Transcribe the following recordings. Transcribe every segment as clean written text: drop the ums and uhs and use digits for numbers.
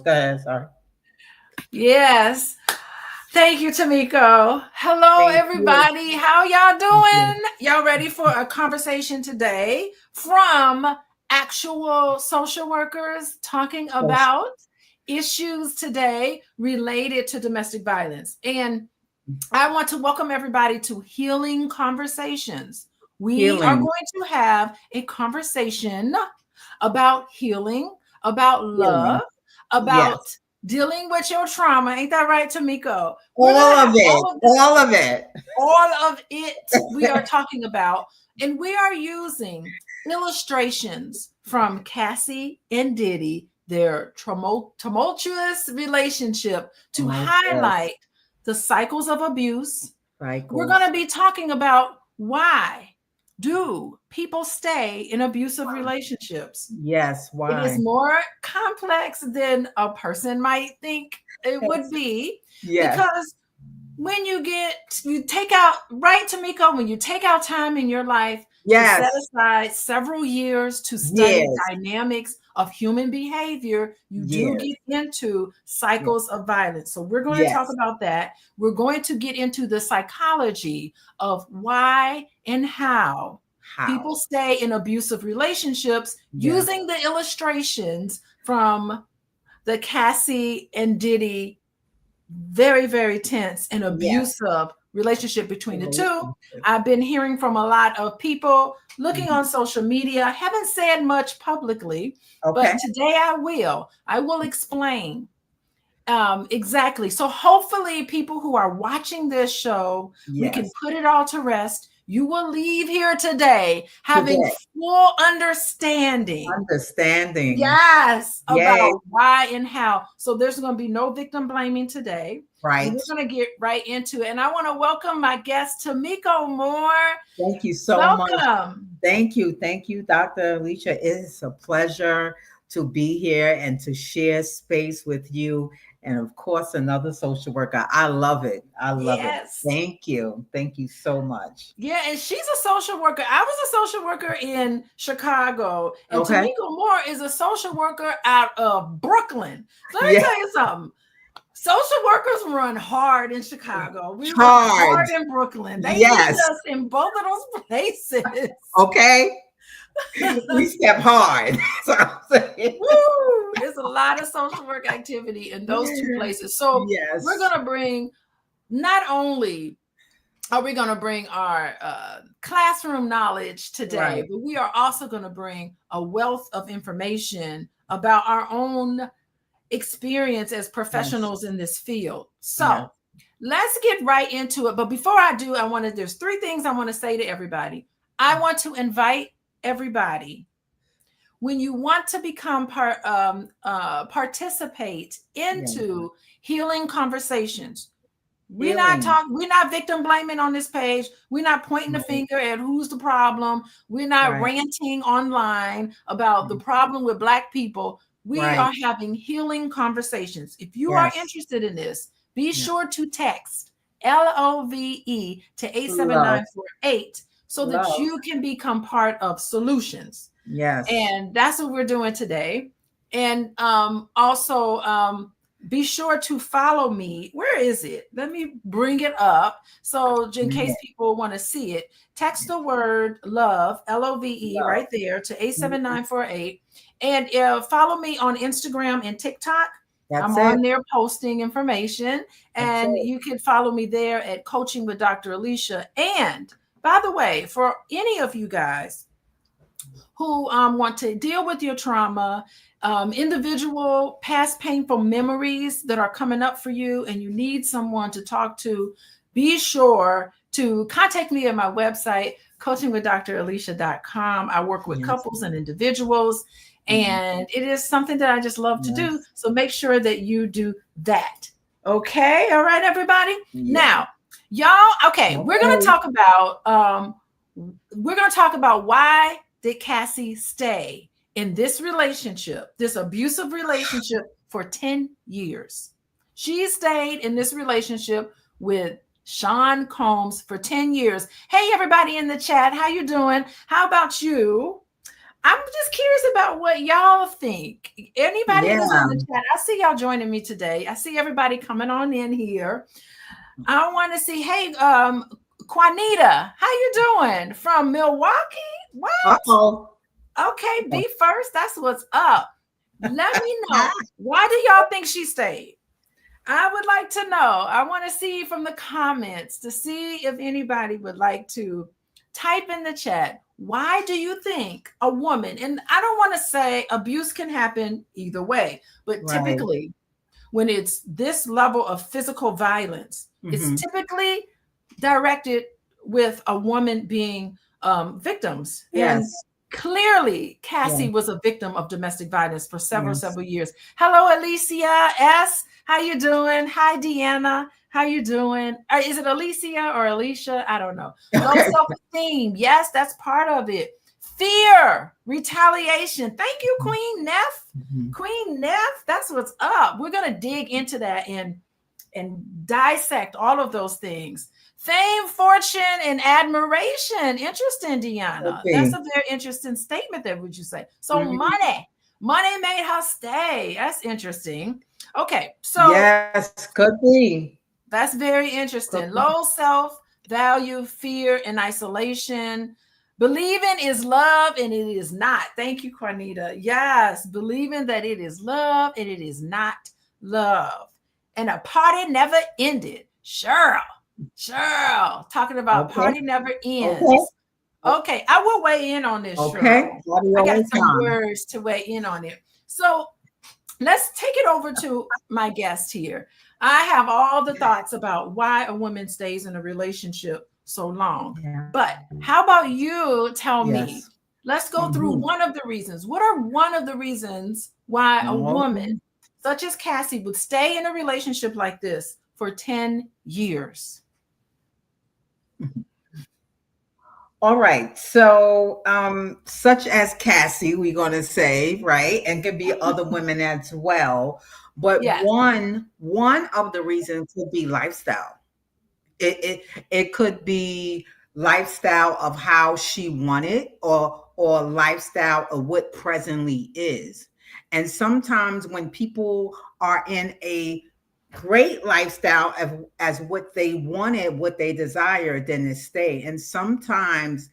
Go ahead. Sorry. Yes. Thank you, Tomiko. Hello, Thank you. everybody. How y'all Thank you. doing? Y'all ready for a conversation today from actual social workers talking So, about issues today related to domestic violence? And I want to welcome everybody to Healing Conversations. We are healing. going to have a conversation about healing, about love, Healing. about Yes. dealing with your trauma. Ain't that right, Tomiko? We're going All to have of it. all of this, All of it. all of it we are talking about. And we are using illustrations from Cassie and Diddy, their tumultuous relationship, to Oh, yes. highlight the cycles of abuse. We're going Cycles. to be talking about why do people stay in abusive relationships. Yes. It is Why? more complex than a person might think it would Yes. be, Yes. because when you take out, right, Tomiko, when you take out time in your life to set Yes. aside several years to study Yes. dynamics of human behavior, you do Yes. get into Yes. cycles of violence. So we're going to talk Yes. about that. We're going to get into the psychology of why and how people How? stay in abusive relationships Yes. using the illustrations from the Cassie and Diddy very, very tense and Yes. abusive relationship between the two. Relationship. I've been hearing from a lot of people looking Mhm. on social media, haven't said much publicly, but Okay. today I will. I will explain exactly. So hopefully, people who are watching this show, we can Yes. put it all to rest. You will leave here today having Today. full understanding. Understanding. Yes, Yay. about why and how. So there's going to be no victim blaming today. And Right. we're going to get right into it. And I want to welcome my guest, Tomiko Moore. Thank you so much. Welcome. Thank you. Thank you, Dr. Alicia. It is a pleasure to be here and to share space with you. And of course, another social worker. I love it. I love it. Yes. Thank you. Thank you so much. Yeah, and she's a social worker. I was a social worker in Chicago, and Okay. Tomiko Moore is a social worker out of Brooklyn. So let me Yeah. tell you something. Social workers run hard in Chicago. We run Hard. hard in Brooklyn. They need Yes. us in both of those places. Okay. We step hard. So I'm saying. Woo! There's a lot of social work activity in those two places. So we're Yes. going to bring, not only are we going to bring our classroom knowledge today, Right. but we are also going to bring a wealth of information about our own experience as Yes. professionals in this field. Yes. So let's get right into it. But before I do, there's three things I want to say to everybody. I want to invite everybody, when you want to become participate Yes. into healing conversations. Healing. We're not victim blaming on this page. We're not pointing the Right. finger at who's the problem. We're not Right. ranting online about the problem with Black people. We Right. are having healing conversations. If you are Yes. interested in this, be Yeah. sure to text LOVE to Love. 87948 so that Love. you can become part of solutions. Yes. And that's what we're doing today. And also, be sure to follow me. Where is it? Let me bring it up. So, in case Yeah. people want to see it, text the word love, LOVE, Love. right there to Mhm. 87948. And follow me on Instagram and TikTok. That's I'm it. on there posting information. That's And it. you can follow me there at Coaching with Dr. Alicia. And by the way, for any of you guys who want to deal with your trauma, individual past painful memories that are coming up for you, and you need someone to talk to, be sure to contact me at my website, coachingwithdralicia.com. I work with Yes. couples and individuals, Mhm. and it is something that I just love to do. Yes. So make sure that you do that. Okay. All right, everybody. Yeah. Now, y'all, okay, Okay. we're going to talk about why did Cassie stay in this relationship, this abusive relationship, for 10 years. She stayed in this relationship with Sean Combs for 10 years. Hey, everybody in the chat, how you doing? How about you? I'm just curious about what y'all think. Anybody who's in Yeah. the chat, I see y'all joining me today. I see everybody coming on in here. I want to see, hey, Juanita, how you doing? From Milwaukee? What? Uh-oh. Okay, be first. That's what's up. Let me know. Why do y'all think she stayed? I would like to know. I want to see from the comments to see if anybody would like to type in the chat. Why do you think a woman, and I don't want to say abuse can happen either way, but Right. typically when it's this level of physical violence, it's Mhm. typically directed with a woman being victims. And Yes. clearly, Cassie Yeah. was a victim of domestic violence for Yes. several years. Hello, Alicia S. How you doing? Hi, Deanna. How you doing? Is it Alicia or Alicia? I don't know. Low Okay. self-esteem. Yes, that's part of it. Fear, retaliation. Thank you, Queen Neff. Mhm. Queen Neff, that's what's up. We're gonna dig into that and dissect all of those things. Fame, fortune, and admiration. Interesting, Deanna. That's Okay. a very interesting statement there, would you say? So Mhm. money made her stay. That's interesting. Okay, so Yes, could be. that's very Could interesting. be. Low self-value, fear, and isolation. Believing is love and it is not. Thank you, Juanita. Yes, believing that it is love and it is not love. And a party never ended. Cheryl, talking about Okay. party never Okay. ends. Okay, I will weigh in on this, Okay. Cheryl. I got Audio some time. words to weigh in on it. So let's take it over to my guest here. I have all the thoughts about why a woman stays in a relationship so long. Yeah. But how about you tell Yes. me? Let's go through Mhm. one of the reasons. What are one of the reasons why a Okay. woman such as Cassie would stay in a relationship like this for 10 years? All right. So, such as Cassie, we're going to say, right, and could be other women as well. But Yes. one of the reasons could be lifestyle. It could be lifestyle of how she wanted, or lifestyle of what presently is. And sometimes when people are in a great lifestyle as what they wanted, what they desired, then they stay. And sometimes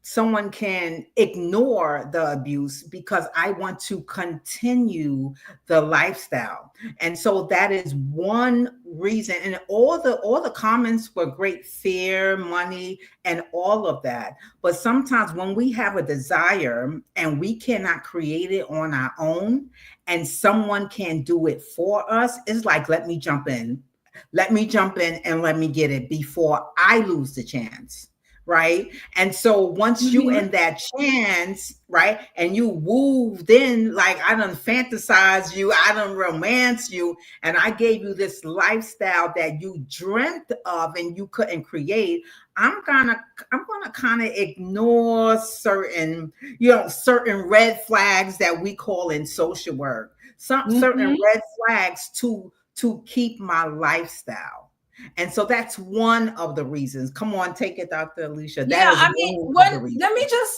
someone can ignore the abuse because I want to continue the lifestyle. And so that is one reason. And all the comments were great: fear, money, and all of that. But sometimes when we have a desire and we cannot create it on our own, and someone can do it for us, it's like, let me jump in. Let me jump in and let me get it before I lose the chance. Right. And so once you Mhm. in that chance, right, and you wooed in, like, I done fantasize you, I done romance you, and I gave you this lifestyle that you dreamt of and you couldn't create. I'm gonna kind of ignore certain red flags that we call in social work, some certain Mhm. red flags to keep my lifestyle. And so that's one of the reasons. Come on, take it, Dr. Alicia. That Yeah, is I mean, one of the what reasons.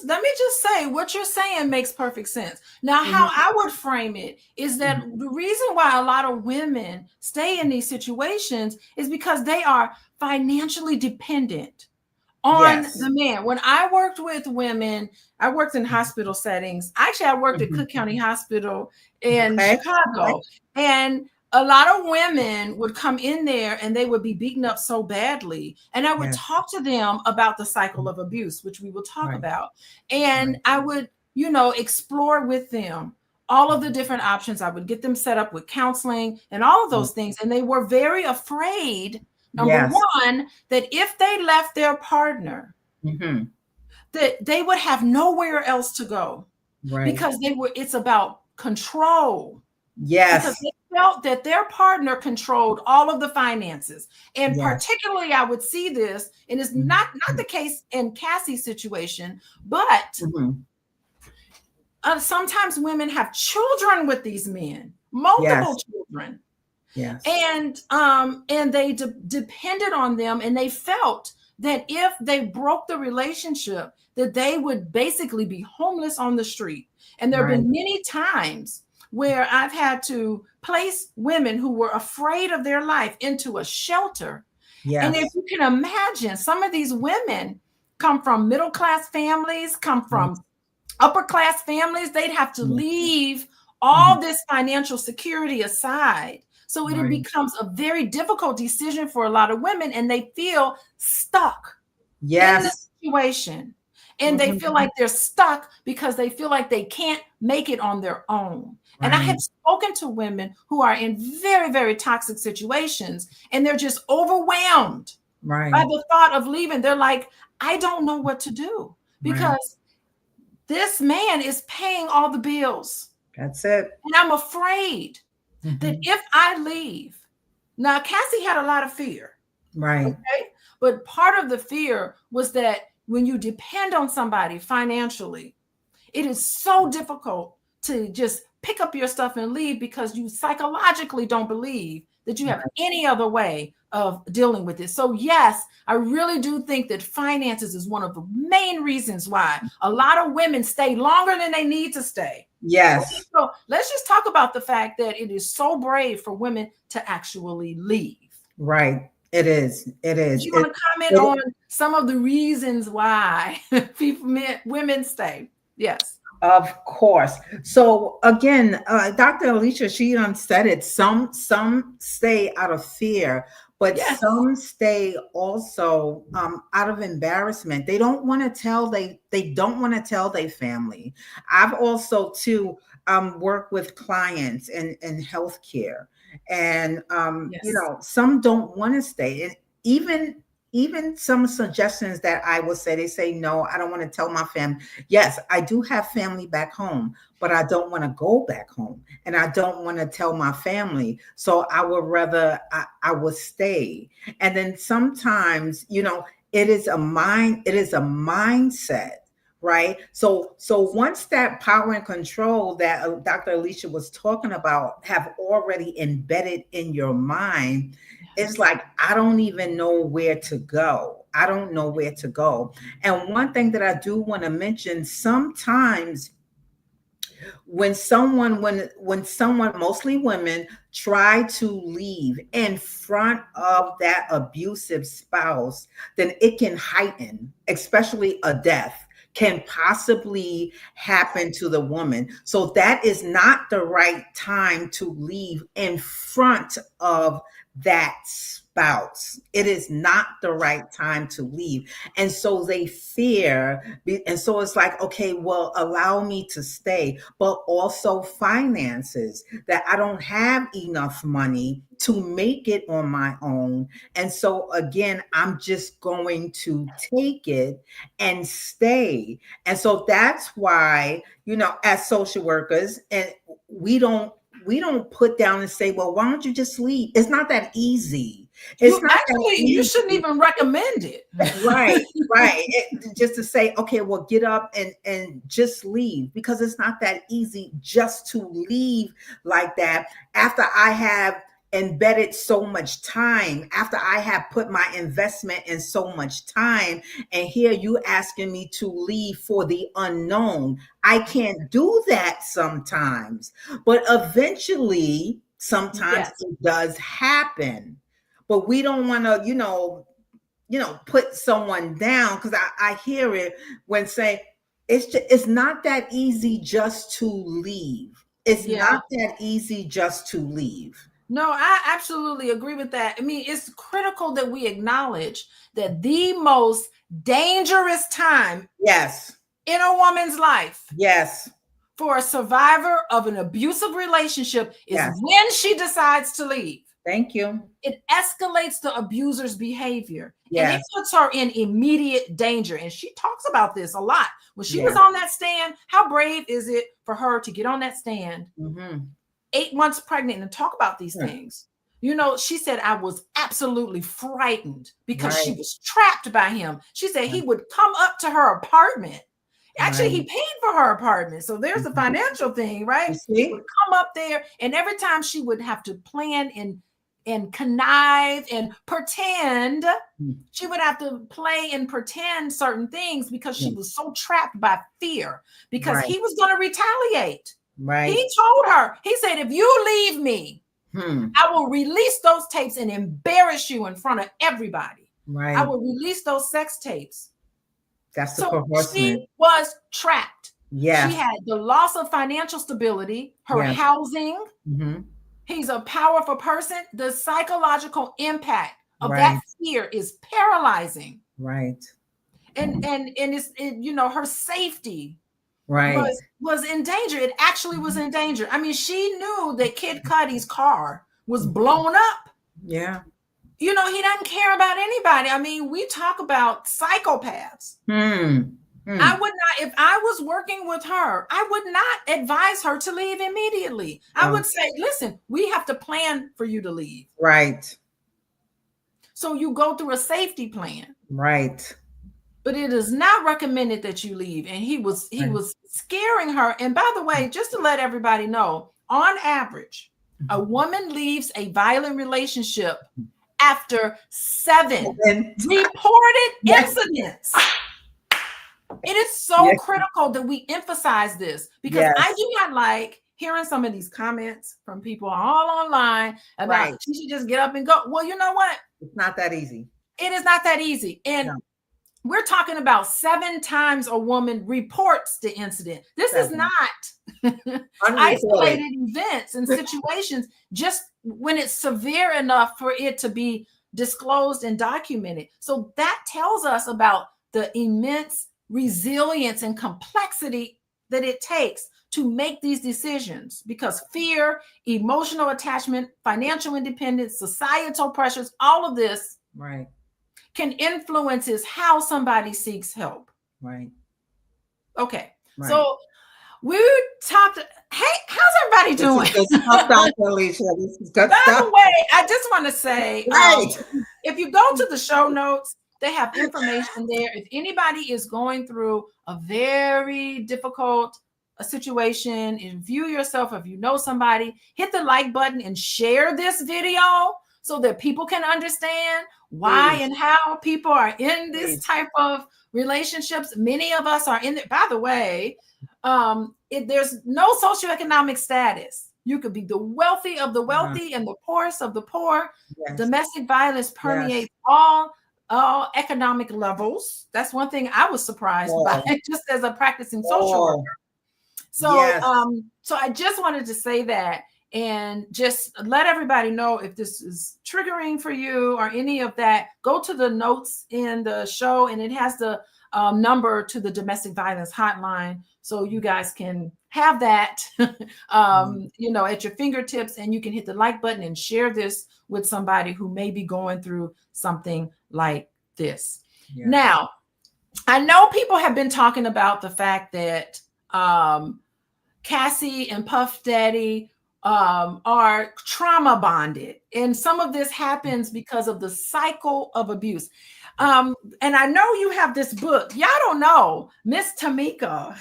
let me just say what you're saying makes perfect sense. Now, how Mhm. I would frame it is that Mhm. the reason why a lot of women stay in these situations is because they are financially dependent on Yes. the man. When I worked with women, I worked in hospital settings. Actually, I worked at Mhm. Cook County Hospital in Okay. Okay. Chicago. And a lot of women would come in there and they would be beaten up so badly. And I would Yes. talk to them about the cycle of abuse, which we will talk Right. about. And Right. I would, explore with them all of the different options. I would get them set up with counseling and all of Right. those things. And they were very afraid, number Yes. one, that if they left their partner, Mhm. that they would have nowhere else to go Right. because it's about control, because Yes. they felt that their partner controlled all of the finances. And Yes. particularly I would see this, and it's Mhm. not the case in Cassie's situation, but Mhm. sometimes women have children with these men, multiple Yes. children, Yes. and they depended on them, and they felt that if they broke the relationship, that they would basically be homeless on the street. And there have Right. been many times where I've had to place women who were afraid of their life into a shelter. And if Yes. you can imagine, some of these women come from middle class families, come Yes. from upper class families. They'd have to Yes. leave Mhm. all this financial security aside. So it Right. becomes a very difficult decision for a lot of women, and they feel stuck in the Yes. situation. And they feel Mhm. like they're stuck because they feel like they can't make it on their own. And I have Right. spoken to women who are in very, very toxic situations, and they're just overwhelmed by Right. the thought of leaving. They're like, I don't know what to do Right. because this man is paying all the bills. That's it. And I'm afraid that Mhm. if I leave, now Cassie had a lot of fear, Right. okay? But part of the fear was that when you depend on somebody financially, it is so difficult to just pick up your stuff and leave because you psychologically don't believe that you have Right. any other way of dealing with it. So, yes, I really do think that finances is one of the main reasons why a lot of women stay longer than they need to stay. Okay, Yes. so let's just talk about the fact that it is so brave for women to actually leave. Right. It is. It Do is. you want to comment It, on some of the reasons why women stay? Yes. of course. So again, Dr. Alicia, she done said it. Some stay out of fear, but Yes. some stay also out of embarrassment. They don't want to tell they don't want to tell their family. I've also too worked with clients in healthcare, and Yes. some don't want to stay, and even some suggestions that I will say, they say no, I don't want to tell my family. Yes, I do have family back home, but I don't want to go back home and I don't want to tell my family. So I would rather, I would stay. And then sometimes, it is a mindset, right? So once that power and control that Dr. Alicia was talking about have already embedded in your mind, it's Yes. like, I don't even know where to go. I don't know where to go. And one thing that I do want to mention, sometimes when someone, mostly women, try to leave in front of that abusive spouse, then it can heighten, especially a death can possibly happen to the woman. So that is not the right time to leave in front of that spouse. It is not the right time to leave. And so they fear. And so it's like, okay, well, allow me to stay, but also finances, that I don't have enough money to make it on my own. And so again, I'm just going to take it and stay. And so that's why, as social workers, and we don't put down and say, well, why don't you just leave? It's not that easy. It's You not that actually you easy. shouldn't even recommend it. Right, right. Just to say, okay, well, get up and just leave, because it's not that easy just to leave like that after I have embedded so much time, after I have put my investment in so much time, and here you asking me to leave for the unknown. I can't do that sometimes, but eventually, sometimes Yes. it does happen. But we don't want to, put someone down, because I hear it when saying it's not that easy just to leave. It's Yeah. not that easy just to leave. No, I absolutely agree with that. I mean, it's critical that we acknowledge that the most dangerous time Yes, in a woman's life yes, for a survivor of an abusive relationship is yes. when she decides to leave. Thank you. It escalates the abuser's behavior and it Yes, puts her in immediate danger. And she talks about this a lot. When she was yes. on that stand, how brave is it for her to get on that stand, Mm-hmm. 8 months pregnant, and talk about these things? She said, I was absolutely frightened because she Right, was trapped by him. She said he would come up to her apartment. Actually, he right. paid for her apartment. So there's a Mhm. financial thing, You right? He would see? come up there, and every time she would have to plan and and connive and pretend. Mm. She would have to play and pretend certain things because she Yeah. was so trapped by fear, because Right. he was going to retaliate. Right. He told her, he said, if you leave me, Hmm. I will release those tapes and embarrass you in front of everybody. I Right. will release those sex tapes. That's the So coercement. she was trapped. She Yes. had the loss of financial stability, her Yes. housing. Hmm. He's a powerful person. The psychological impact of that Right. fear is paralyzing. Right. And her safety Right. was in danger. It actually was in danger. I mean, she knew that Kid Cudi's car was blown up. Yeah. He doesn't care about anybody. I mean, we talk about psychopaths. Hmm. Hmm. I would not, if I was working with her, I would not advise her to leave immediately. I Oh, would say, listen, we have to plan for you to leave. right. So you go through a safety plan. Right. But it is not recommended that you leave. And he was Right. scaring her. And by the way, just to let everybody know, on average, a woman leaves a violent relationship after 7 And reported yes. incidents. It is so Yes. critical that we emphasize this, because I Yes. do not like hearing some of these comments from people all online about Right. she should just get up and go. Well, you know what? It's not that easy. It is not that easy. And No. we're talking about 7 times a woman reports the incident. This is 7. not Unreported. isolated events and situations, just when it's severe enough for it to be disclosed and documented. So that tells us about the immense resilience and complexity that it takes to make these decisions, because fear, emotional attachment, financial independence, societal pressures, all of this Right. can influences how somebody seeks help. Right. Okay. Right. So we talked. Hey, how's everybody This is doing? good stuff, Dr. Alicia. This is good By stuff. the way, I just want to say, Right. if you go to the show notes, they have information there. If anybody is going through a very difficult situation, if you yourself, if you know somebody, hit the like button and share this video so that people can understand why Please. and how people are in this Please. type of relationships. Many of us are in it. By the way, there's no socioeconomic status. You could be the wealthy of the wealthy and the poorest of the poor. Yes. Domestic violence Yes. permeates all economic levels. That's one thing I was surprised by, just as a practicing social worker. So, Yes. so I just wanted to say that, and just let everybody know, if this is triggering for you or any of that, go to the notes in the show, and it has the number to the domestic violence hotline, so you guys can have that at your fingertips, and you can hit the like button and share this with somebody who may be going through something like this. Yes. Now, I know people have been talking about the fact that Cassie and Puff Daddy are trauma bonded, and some of this happens because of the cycle of abuse. And I know you have this book. Y'all don't know Miss Tomiko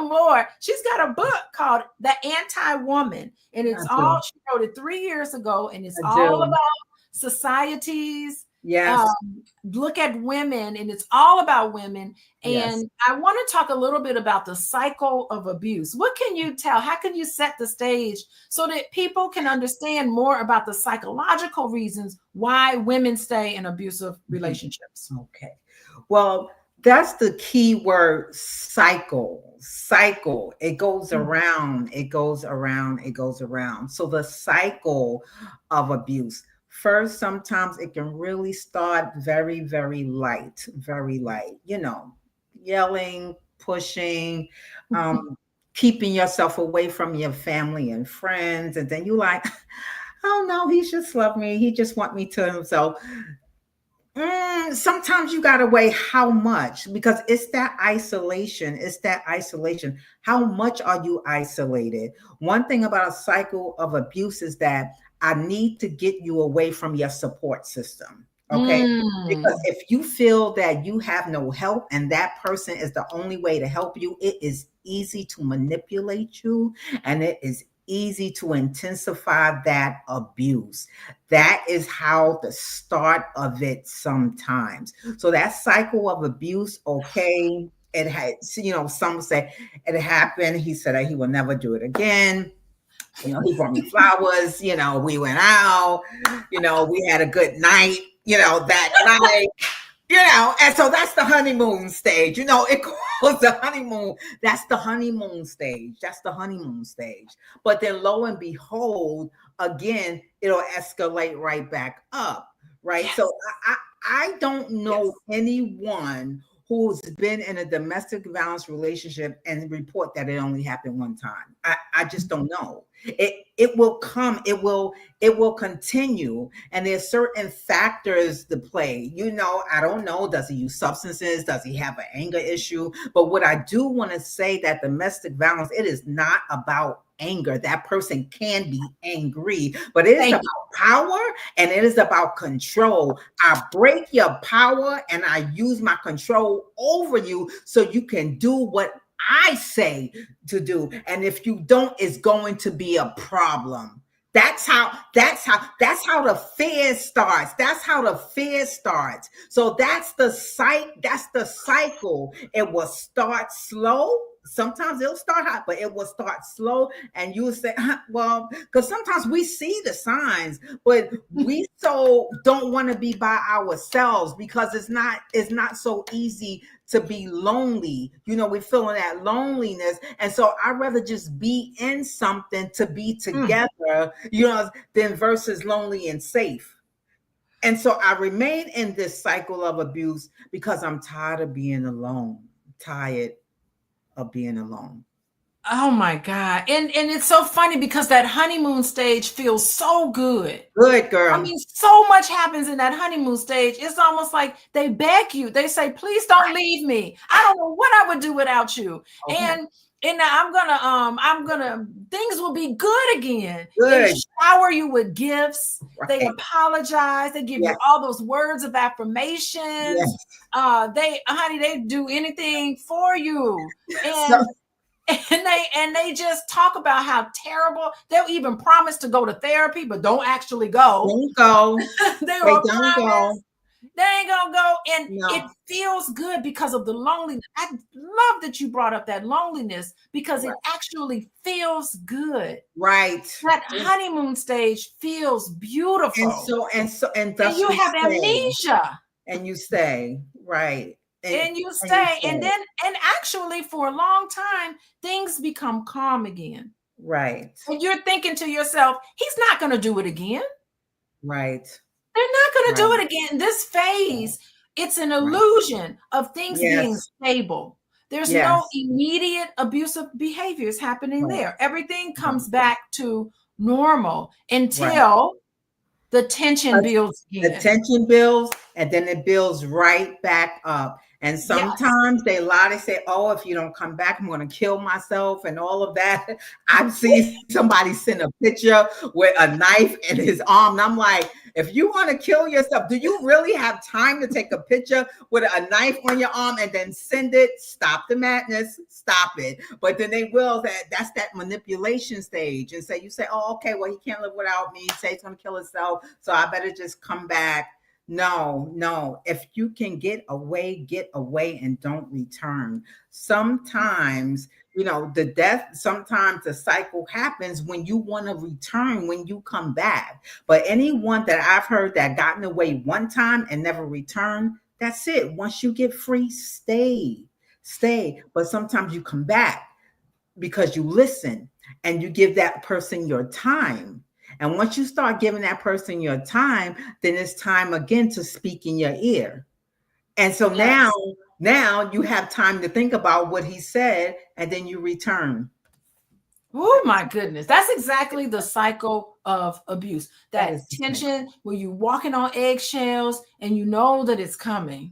Moore. She's got a book called The Anti-Woman, and it's all, she wrote it 3 years ago, and it's all about societies. Yes. Look at women, and it's all about women. And Yes. I want to talk a little bit about the cycle of abuse. What can you tell? How can you set the stage so that people can understand more about the psychological reasons why women stay in abusive relationships? Okay. Well, that's the key word, cycle. Cycle. It goes around, it goes around, it goes around. So the cycle of abuse. First, sometimes it can really start very, very light, yelling, pushing, keeping yourself away from your family and friends. And then you like, oh no, he just loved me. He just want me to himself. Sometimes you got to weigh how much, because it's that isolation. It's that isolation. How much are you isolated? One thing about a cycle of abuse is that I need to get you away from your support system. Okay. Because if you feel that you have no help and that person is the only way to help you, it is easy to manipulate you, and it is easy to intensify that abuse. That is how the start of it sometimes. So that cycle of abuse, okay, it had, some say it happened. He said that he will never do it again. He brought me flowers, we went out, we had a good night, that night. And so that's the honeymoon stage. It calls the honeymoon. That's the honeymoon stage. That's the honeymoon stage. But then lo and behold, again, it'll escalate right back up. Right. Yes. So I don't know Yes. anyone who's been in a domestic violence relationship and report that it only happened one time. I just don't know. It will come, it will continue. And there's certain factors to play. I don't know. Does he use substances? Does he have an anger issue? But what I do want to say that domestic violence, it is not about anger. That person can be angry, but it is about power and it is about control. I break your power and I use my control over you so you can do what I say to do. And if you don't, it's going to be a problem. That's how the fear starts. That's how the fear starts. So that's the cycle. It will start slow. Sometimes it'll start hot, but it will start slow. And you will say, well, because sometimes we see the signs, but we so don't want to be by ourselves because it's not so easy to be lonely. We're feeling that loneliness. And so I'd rather just be in something to be together, than versus lonely and safe. And so I remain in this cycle of abuse because I'm tired of being alone. I'm tired of being alone. Oh my God. And it's so funny because that honeymoon stage feels so good. Good I girl. mean, so much happens in that honeymoon stage. It's almost like they beg you. They say, please don't leave me. I don't know what I would do without you. Okay. And I'm gonna things will be good again. Good. They shower you with gifts. Right. They apologize. They give you all those words of affirmations. Yes. They do anything for you. And they just talk about how terrible. They'll even promise to go to therapy, but don't actually go. Don't go. They don't go. They ain't gonna go. And No. it feels good because of the loneliness. I love that you brought up that loneliness because it actually feels good. Right. That honeymoon stage feels beautiful. And you have amnesia. And you stay. Right. And you stay. And actually for a long time, things become calm again. Right. And you're thinking to yourself, he's not going to do it again. Right. They're not going to do it again. This phase, it's an illusion of things being stable. There's no immediate abusive behaviors happening there. Everything comes back to normal until the tension builds again. The tension builds, and then it builds right back up. And sometimes they lie. They say, oh, if you don't come back, I'm going to kill myself and all of that. I've seen somebody send a picture with a knife in his arm. And I'm like, if you want to kill yourself, do you really have time to take a picture with a knife on your arm and then send it? Stop the madness. Stop it. But then they will. That's that manipulation stage. And you say, oh, okay, well, he can't live without me. Say he's going to kill himself. So I better just come back. No. If you can get away and don't return. Sometimes, the death, sometimes the cycle happens when you want to return, when you come back. But anyone that I've heard that gotten away one time and never returned, that's it. Once you get free, stay. But sometimes you come back because you listen and you give that person your time. And once you start giving that person your time, then it's time again to speak in your ear. And so now you have time to think about what he said, and then you return. Oh my goodness. That's exactly the cycle of abuse. That tension where you're walking on eggshells and you know that it's coming.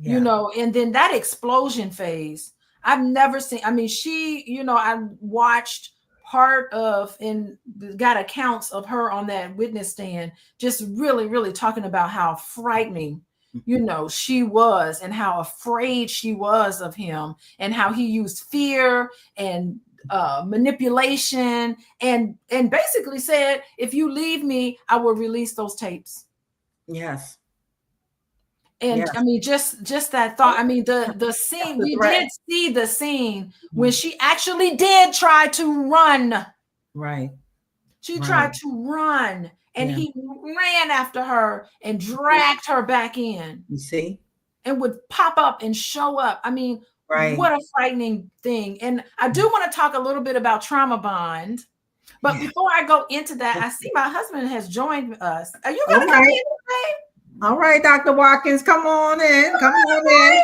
And then that explosion phase. I've never seen, I watched part of and got accounts of her on that witness stand, just really, really talking about how frightening, she was and how afraid she was of him and how he used fear and manipulation, and basically said, if you leave me, I will release those tapes. Yes. And I Yes. mean, just that thought. I mean, the That's scene, the we threat. did see the scene when Mhm. she actually did try to run. Right. She Right. tried to run, and Yeah. he ran after her and dragged her back in You see? and would pop up and show up. I mean, Right. what a frightening thing. And I do want to talk a little bit about trauma bond. But Yeah. before I go into that, I see my husband has joined us. Are you All going to come right. in today? All right, Dr. Watkins, come on in. Come on in. Boys,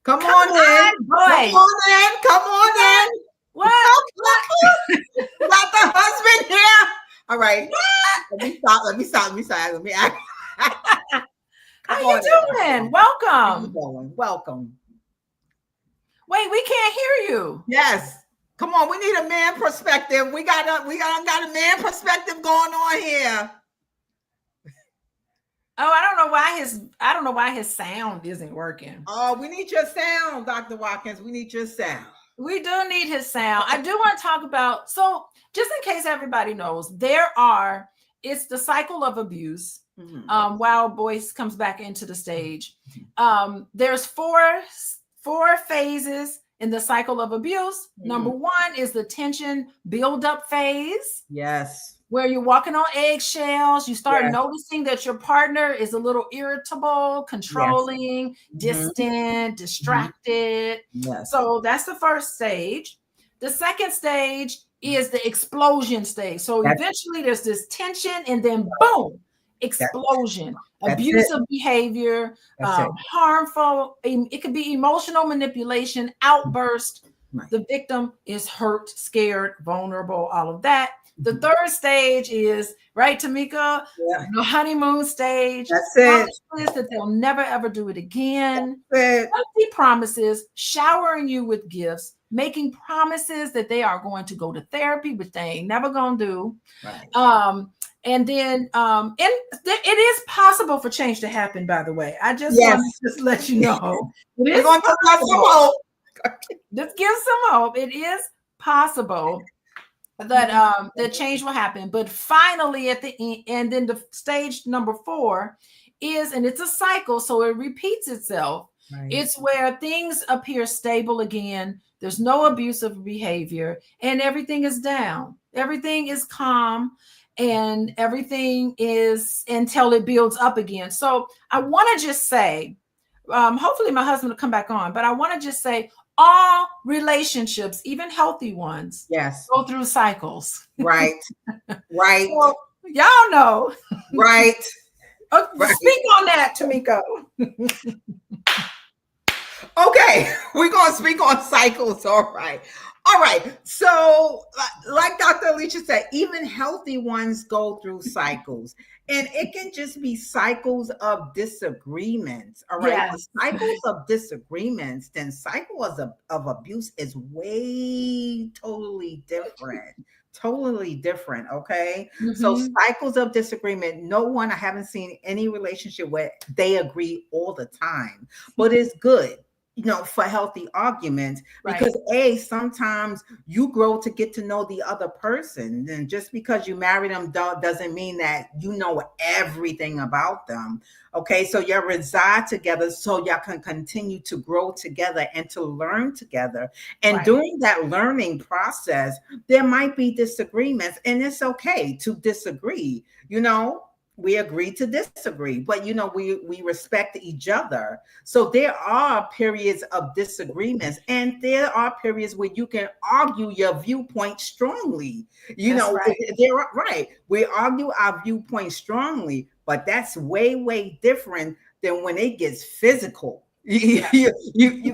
Come come on in. on, Come boys. on in. Come on in. What? Got the husband here. All right. What? Let me stop. Let me stop. Let me stop. Let me act. How Come you on in. doing? How you Welcome. doing? Welcome. Wait, we can't hear you. Yes. Come on. We need a man perspective. We got a man perspective going on here. Oh, I don't know why his sound isn't working. Oh, we need your sound, Dr. Watkins. We need your sound. We do need his sound. I do want to talk about, so just in case everybody knows, it's the cycle of abuse. Mm-hmm. While Boyce comes back into the stage, there's four phases in the cycle of abuse. Number one is the tension build-up phase. Yes. Where you're walking on eggshells. You start Yes. noticing that your partner is a little irritable, controlling, distant, distracted. Yes. So that's the first stage. The second stage is the explosion stage. So eventually there's this tension and then boom, explosion. Abusive behavior, harmful. It could be emotional manipulation, outburst. Right. The victim is hurt, scared, vulnerable, all of that. The third stage is, right, Tomiko? Yeah. The honeymoon stage. That's it. Promises that they'll never ever do it again. That's it. Empty promises, showering you with gifts, making promises that they are going to go to therapy, which they ain't never gonna do. Right. And then it is possible for change to happen, by the way. I just want to just let you know. We're going to give some hope. Just give some hope. It is possible that that change will happen. But finally at the end, and then the stage number 4 is, and it's a cycle, so it repeats itself. Right. It's where things appear stable again. There's no abusive behavior and everything is down. Everything is calm and everything is until it builds up again. So I want to just say, hopefully my husband will come back on, but I want to just say all relationships, even healthy ones, go through cycles. Right. Right. So, y'all know. Right. Speak on that, Tomiko. Okay, we're going to speak on cycles. All right. All right. So, like Dr. Alicia said, even healthy ones go through cycles. And it can just be cycles of disagreements. All right. Yes. Cycles of disagreements, then cycles of abuse is way totally different. Totally different. Okay. So cycles of disagreement, I haven't seen any relationship where they agree all the time, but it's good, for healthy arguments, because sometimes you grow to get to know the other person. And just because you marry them doesn't mean that you know everything about them. Okay. So you reside together so y'all can continue to grow together and to learn together. And during that learning process, there might be disagreements, and it's okay to disagree. We agree to disagree, but we respect each other. So there are periods of disagreements, and there are periods where you can argue your viewpoint strongly. We argue our viewpoint strongly, but that's way, way different than when it gets physical. You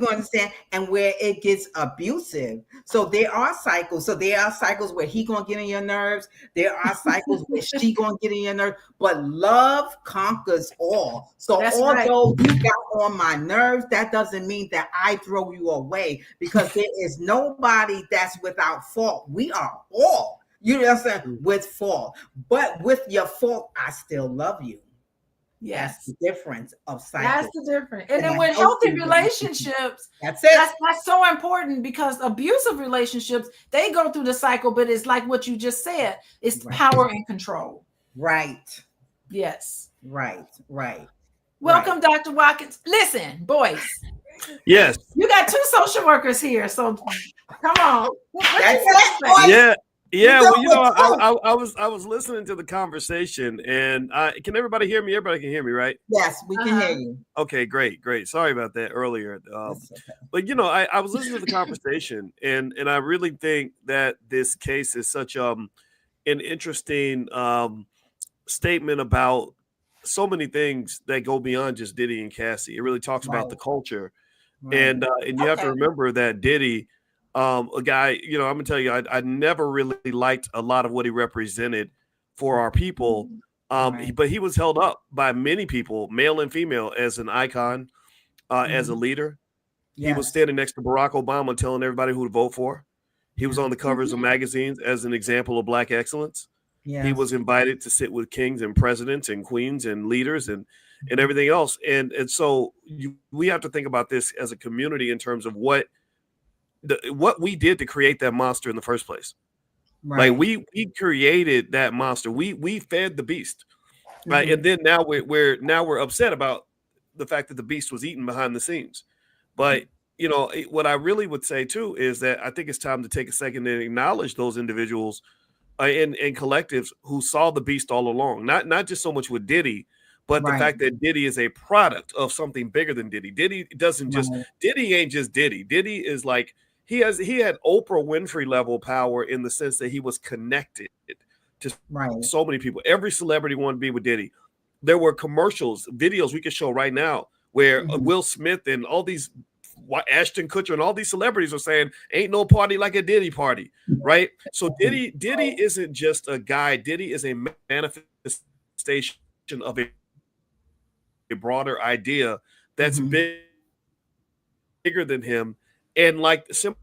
understand, and where it gets abusive. So there are cycles. So there are cycles where he gonna get on your nerves. There are cycles where she gonna get on your nerves. But love conquers all. So although you got on my nerves, that doesn't mean that I throw you away, because there is nobody that's without fault. We are all, with fault. But with your fault, I still love you. That's Yes. the difference of That's cycle the difference. And and then a with healthy healthy relationship. relationships, That's it. that's so important, because abusive relationships, they go through the cycle, but it's like what you just said, it's Right. power and control. Right. Yes. Right. Right. Right. Welcome, Dr. Watkins. Listen, boys, Yes. you got two social workers here, so come on. What That's you got to it, say? boys. Yeah. You Yeah, know well, it too. I was listening to the conversation, and can everybody hear me? Everybody can hear me, right? Yes, we can hear Uh-huh. you. Okay, great, great. Sorry about that earlier. That's okay. But I was listening to the conversation, and I really think that this case is such an interesting statement about so many things that go beyond just Diddy and Cassie. It really talks about Right. the culture, Right. and you have to Okay. remember that Diddy, a guy, I'm gonna tell you, I never really liked a lot of what he represented for our people. Right. But he was held up by many people, male and female, as an icon, as a Mhm. leader. He was Yes. standing next to Barack Obama telling everybody who to vote for. He was on the Yes. covers of magazines as an example of Black excellence. He Yes. was invited to sit with kings and presidents and queens and leaders and Mhm. everything else. And so we have to think about this as a community in terms of what we did to create that monster in the first place. Like Right. we created that monster. We fed the beast, right? Mhm. And then now we're upset about the fact that the beast was eaten behind the scenes. But what I really would say too is that I think it's time to take a second and acknowledge those individuals and collectives who saw the beast all along. Not just so much with Diddy, but the Right. fact that Diddy is a product of something bigger than Diddy. Right. Diddy ain't just Diddy. Diddy is like he had Oprah Winfrey level power in the sense that he was connected to Right. so many people. Every celebrity wanted to be with Diddy. There were commercials, videos we could show right now where Mhm. Will Smith and all these Ashton Kutcher and all these celebrities are saying, "Ain't no party like a Diddy party," right? So Mhm. Diddy isn't just a guy. Diddy is a manifestation of a broader idea that's Mhm. bigger than him, and like similar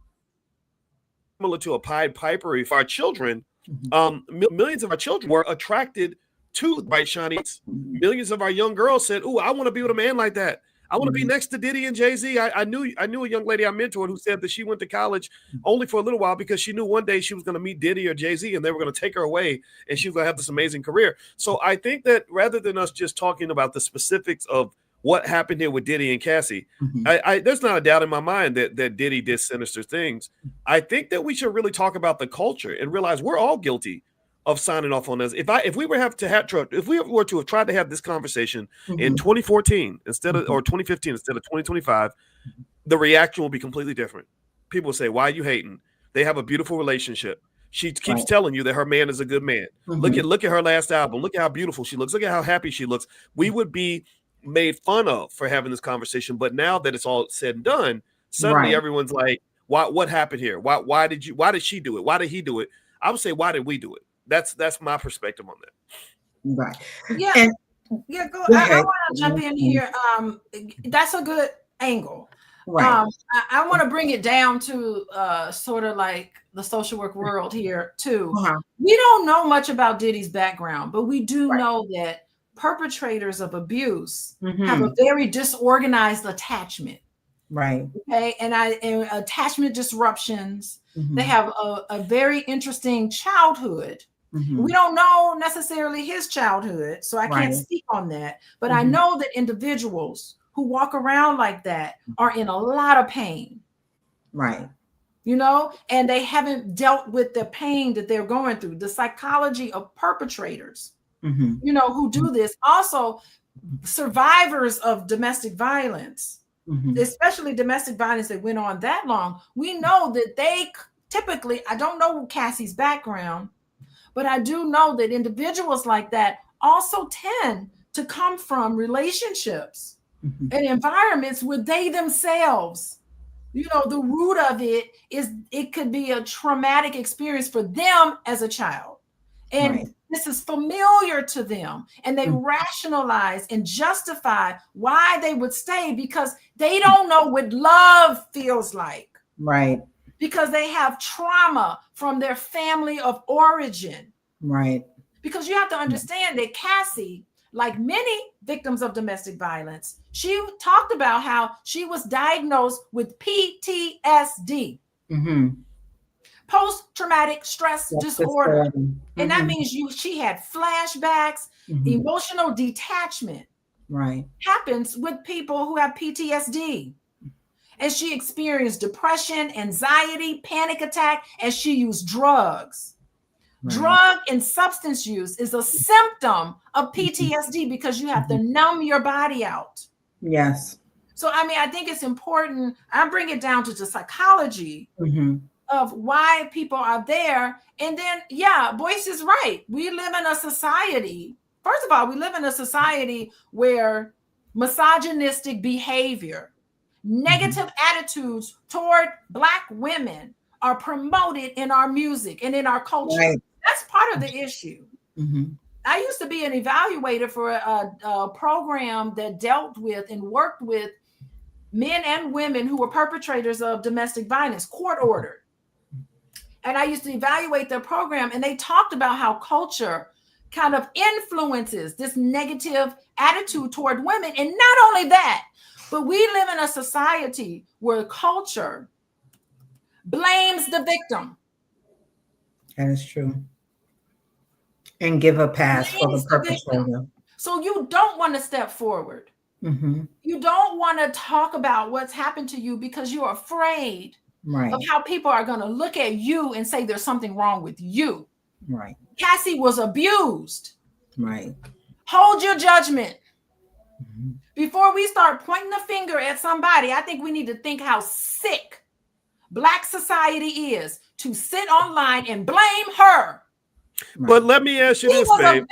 to a Pied Piper. If our children, Mhm. millions of our children were attracted to bright shiny. Mhm. Millions of our young girls said, "Ooh, I want to be with a man like that. I want to be Mhm. next to Diddy and Jay-Z." I knew a young lady I mentored who said that she went to college only for a little while because she knew one day she was going to meet Diddy or Jay-Z and they were going to take her away and she was going to have this amazing career. So I think that rather than us just talking about the specifics of what happened here with Diddy and Cassie, Mhm. there's not a doubt in my mind that Diddy did sinister things. I think that we should really talk about the culture and realize we're all guilty of signing off on this. If we were if we were to have tried to have this conversation in Mhm. 2014 instead of Mhm. or 2015 instead of 2025, the reaction will be completely different. People will say, "Why are you hating? They have a beautiful relationship. She keeps Right. telling you that her man is a good man. Mhm. Look at her last album. Look at how beautiful she looks. Look at how happy she looks." We would be made fun of for having this conversation, but now that it's all said and done, suddenly Right. everyone's like, what happened here? Why did she do it? Why did he do it? I would say, why did we do it? That's my perspective on that. Right. Yeah, And yeah, go. go I ahead. want to jump in here. That's a good angle. Right. I want to bring it down to sort of like the social work world here too. Uh-huh. We don't know much about Diddy's background, but we do Right. know that perpetrators of abuse have a Mhm. very disorganized attachment. Right. Okay, and attachment disruptions. They Mhm. have a very interesting childhood. We Mhm. don't know necessarily his childhood, so I can't Right. speak on that. But I Mhm. know that individuals who walk around like that are in a lot of pain, Right. and they haven't dealt with the pain that they're going through. The psychology of perpetrators, Mhm. who do this. Also, survivors of domestic violence, Mhm. especially domestic violence that went on that long, we know that they typically, I don't know Cassie's background, but I do know that individuals like that also tend to come from relationships Mhm. and environments where they themselves, the root of it could be a traumatic experience for them as a child. Right. And this is familiar to them. And they Mhm. rationalize and justify why they would stay because they don't know what love feels like, Right. because they have trauma from their family of origin. Right. Because you have to understand that Cassie, like many victims of domestic violence, she talked about how she was diagnosed with PTSD, post-traumatic stress disorder. And that means she had flashbacks, emotional detachment. Right. Happens with people who have PTSD. And she experienced depression, anxiety, panic attack, and she used drugs. Right. Drug and substance use is a symptom of PTSD because you have to numb your body out. Yes. So, I mean, I think it's important. I bring it down to the psychology of why people are there. And then, yeah, Boyce is right. We live in a society. First of all, we live in a society where misogynistic behavior, negative attitudes toward Black women are promoted in our music and in our culture. Right. That's part of the issue. I used to be an evaluator for a program that dealt with and worked with men and women who were perpetrators of domestic violence, court ordered. And I used to evaluate their program, and they talked about how culture kind of influences this negative attitude toward women. And not only that, but we live in a society where culture blames the victim. That is true. And give a pass for the perpetrator. So you don't want to step forward. You don't want to talk about what's happened to you because you're afraid of how people are going to look at you and say there's something wrong with you. Right. Cassie was abused. Right. Hold your judgment. Before we start pointing the finger at somebody, I think we need to think how sick Black society is to sit online and blame her. But let me ask you this, babe.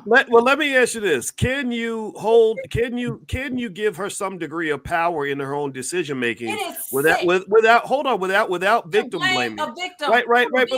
Let me ask you this. Can you give her some degree of power in her own decision making without victim blaming? Right. But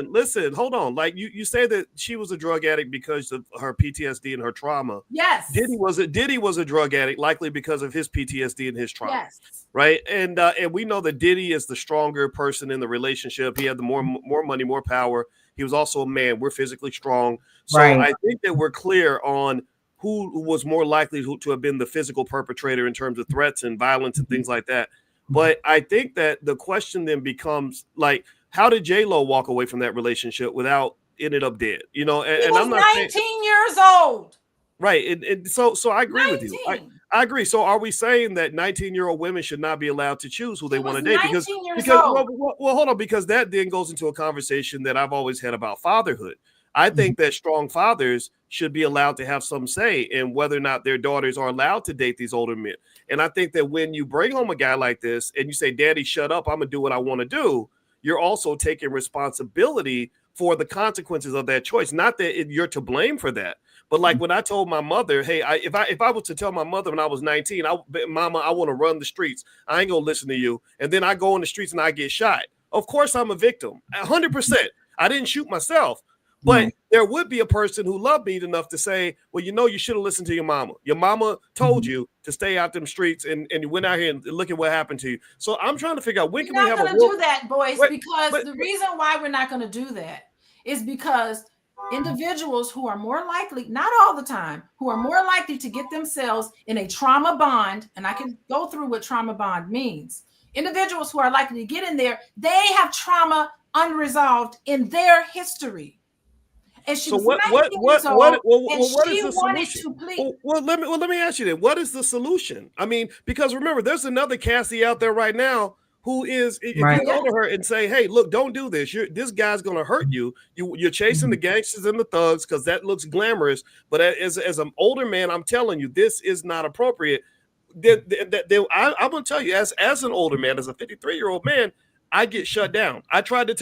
listen. Hold on. Like you say that she was a drug addict because of her PTSD and her trauma. Yes. Diddy was a drug addict, likely because of his PTSD and his trauma. Yes. Right. And we know that Diddy is the stronger person in the relationship. He had the more money, more power. He was also a man. We're physically strong. So I think that we're clear on who was more likely to have been the physical perpetrator in terms of threats and violence and things like that. But I think that the question then becomes, like, how did J-Lo walk away from that relationship without ended up dead? You know, and I'm not 19 years old. Right. And so I agree with you. I agree. So are we saying that 19-year-old women should not be allowed to choose who they want to date? Because hold on, because that then goes into a conversation that I've always had about fatherhood. I think that strong fathers should be allowed to have some say in whether or not their daughters are allowed to date these older men. And I think that when you bring home a guy like this and you say, Daddy, shut up, I'm going to do what I want to do, you're also taking responsibility for the consequences of that choice. Not that you're to blame for that. But like when I told my mother, hey, if I was to tell my mother when I was 19, Mama, I want to run the streets. I ain't going to listen to you. And then I go in the streets and I get shot. Of course, I'm a victim. 100%. I didn't shoot myself. But there would be a person who loved me enough to say, well, you should have listened to your mama. Your mama told you to stay out them streets and you went out here and look at what happened to you. So I'm trying to figure out when can we have a war. We're not going to do that, boys, because the reason why we're not going to do that is because individuals who are more likely, not all the time, who are more likely to get themselves in a trauma bond, and I can go through what trauma bond means. Individuals who are likely to get in there, they have trauma unresolved in their history. And she was 19 years old, and she wanted to plead. Well, let me ask you then. What is the solution? I mean, because remember, there's another Cassie out there right now who is, if you go to her and say, hey, look, don't do this. This guy's going to hurt you. You're chasing the gangsters and the thugs because that looks glamorous. But as an older man, I'm telling you, this is not appropriate. I'm going to tell you, as an older man, as a 53-year-old man, I get shut down. I tried to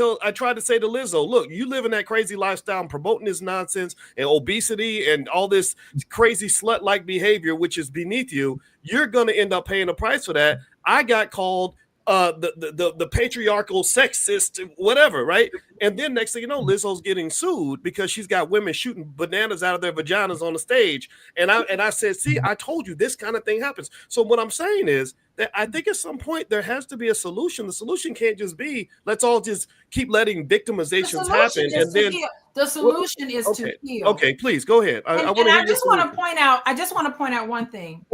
say to Lizzo, look, you live in that crazy lifestyle and promoting this nonsense and obesity and all this crazy slut-like behavior, which is beneath you. You're going to end up paying a price for that. I got called the patriarchal sexist, whatever, right? And then next thing you know, Lizzo's getting sued because she's got women shooting bananas out of their vaginas on the stage. And I said, see, I told you this kind of thing happens. So what I'm saying is that I think at some point there has to be a solution. The solution can't just be let's all just keep letting victimizations happen. And then The solution is to Okay. heal. Okay, please go ahead. I want to And hear I your just want solution. to point out, one thing.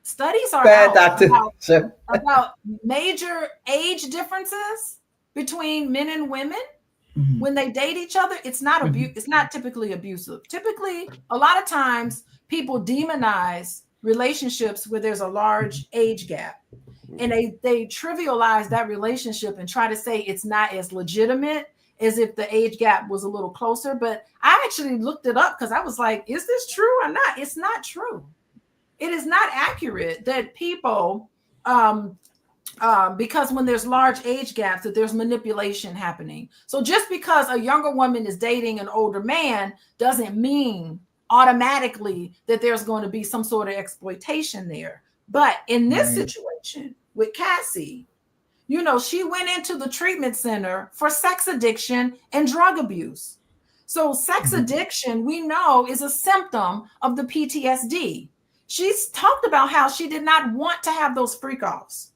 Studies are Bad, out Doctor. about major age differences between men and women when they date each other. It's not it's not typically abusive. Typically, a lot of times people demonize relationships where there's a large age gap, and they trivialize that relationship and try to say it's not as legitimate as if the age gap was a little closer. But I actually looked it up because I was like, is this true or not? It's not true. It is not accurate that people because when there's large age gaps, that there's manipulation happening. So just because a younger woman is dating an older man doesn't mean automatically that there's going to be some sort of exploitation there. But in this situation with Cassie, you know, she went into the treatment center for sex addiction and drug abuse. So sex addiction, we know, is a symptom of the PTSD. She's talked about how she did not want to have those freak offs,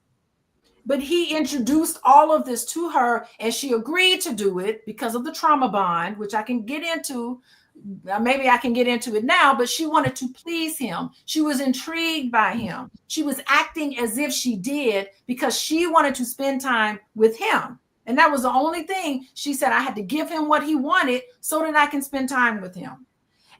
but he introduced all of this to her and she agreed to do it because of the trauma bond, which I can get into. Maybe I can get into it now, but she wanted to please him. She was intrigued by him. She was acting as if she did because she wanted to spend time with him. And that was the only thing she said. I had to give him what he wanted so that I can spend time with him.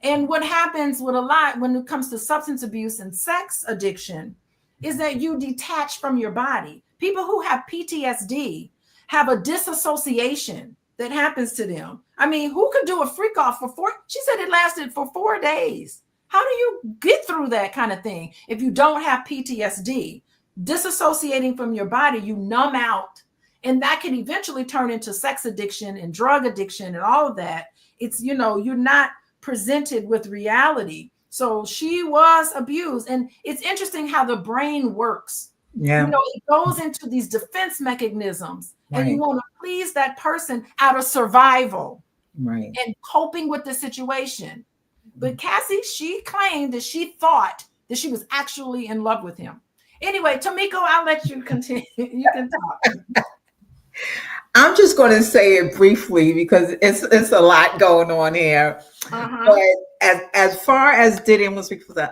And what happens with a lot when it comes to substance abuse and sex addiction is that you detach from your body. People who have PTSD have a disassociation that happens to them. I mean, who could do a freak off for she said it lasted for 4 days. How do you get through that kind of thing if you don't have PTSD? Disassociating from your body, you numb out, and that can eventually turn into sex addiction and drug addiction and all of that. It's, you know, you're not presented with reality. So she was abused. And it's interesting how the brain works. Yeah. You know, it goes into these defense mechanisms, and you want to please that person out of survival and coping with the situation. But Cassie, she claimed that she thought that she was actually in love with him. Anyway, Tomiko, I'll let you continue. You can talk. I'm just going to say it briefly because it's a lot going on here. But as far as Diddy, and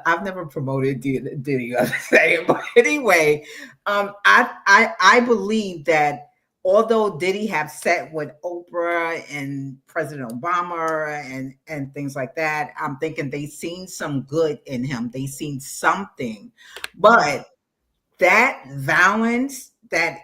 I've never promoted Diddy, I'm saying, but anyway, I believe that although Diddy have sat with Oprah and President Obama and things like that, I'm thinking they seen some good in him. They seen something, but that violence that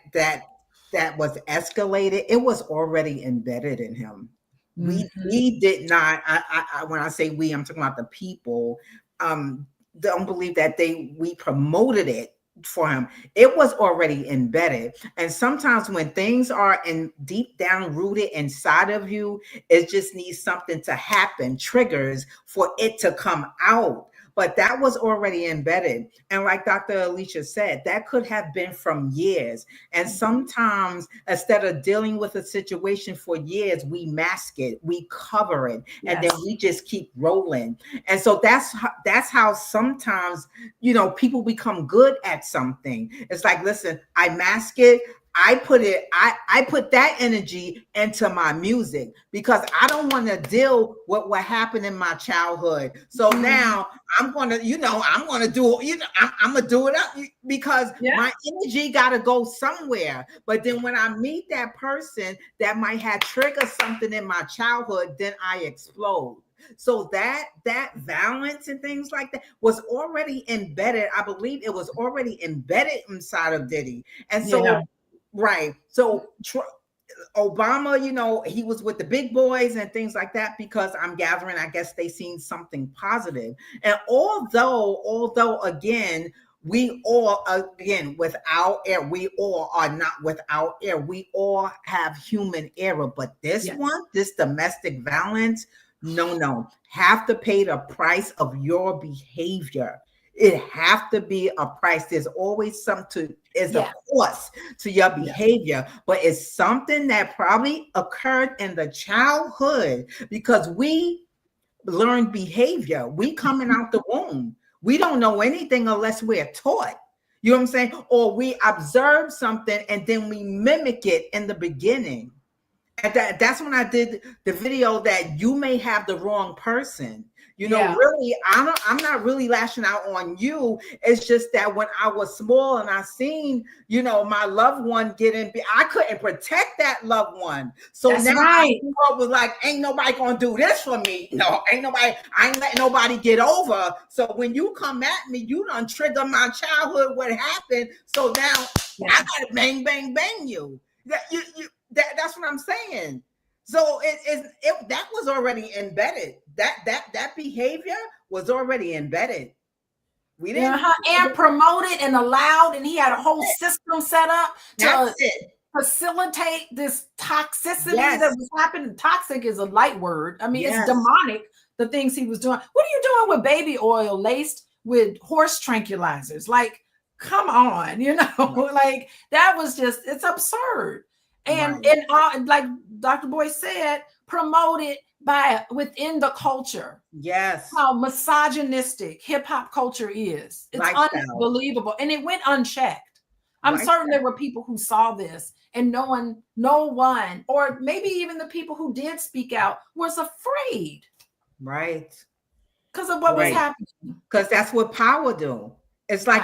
was escalated, it was already embedded in him. We did not. I when I say we, I'm talking about the people. Don't believe that we promoted it for him. It was already embedded. And sometimes when things are deep down rooted inside of you, it just needs something to happen, triggers for it to come out. But that was already embedded. And like Dr. Alicia said, that could have been from years. And sometimes instead of dealing with a situation for years, we mask it, we cover it, and then we just keep rolling. And so that's how sometimes, you know, people become good at something. It's like, listen, I mask it. I put that energy into my music because I don't want to deal with what happened in my childhood. So now I'm going to do, I'm going to do it up because my energy got to go somewhere. But then when I meet that person that might have triggered something in my childhood, then I explode. So that violence and things like that was already embedded. I believe it was already embedded inside of Diddy. And so, so Obama, you know, he was with the big boys and things like that because I'm gathering, I guess they seen something positive. And although again, we all, again, without error, we all are not without error. We all have human error. But this one, this domestic violence, no, have to pay the price of your behavior. It have to be a price. There's always something is a cost to your behavior, but it's something that probably occurred in the childhood because we learned behavior. We coming out the womb. We don't know anything unless we're taught. You know what I'm saying? Or we observe something and then we mimic it in the beginning. And that's when I did the video that you may have the wrong person. Yeah. Really, I'm not really lashing out on you. It's just that when I was small and I seen, my loved one I couldn't protect that loved one. So That's now right. I was like, ain't nobody gonna do this for me. No, ain't nobody, I ain't letting nobody get over. So when you come at me, you done trigger my childhood, what happened. So now I gotta bang, bang, bang you. That's what I'm saying. So that was already embedded. That behavior was already embedded. We didn't and promoted and allowed, and he had a whole system set up to facilitate this toxicity that was happening. Toxic is a light word. I mean, it's demonic, the things he was doing. What are you doing with baby oil laced with horse tranquilizers? Like, come on, like that was just, it's absurd. And like Dr. Boyce said, promoted within the culture. Yes. How misogynistic hip hop culture is. It's unbelievable. And it went unchecked. I'm certain there were people who saw this and no one, or maybe even the people who did speak out was afraid. Right. Because of what was happening. Because that's what power do. It's like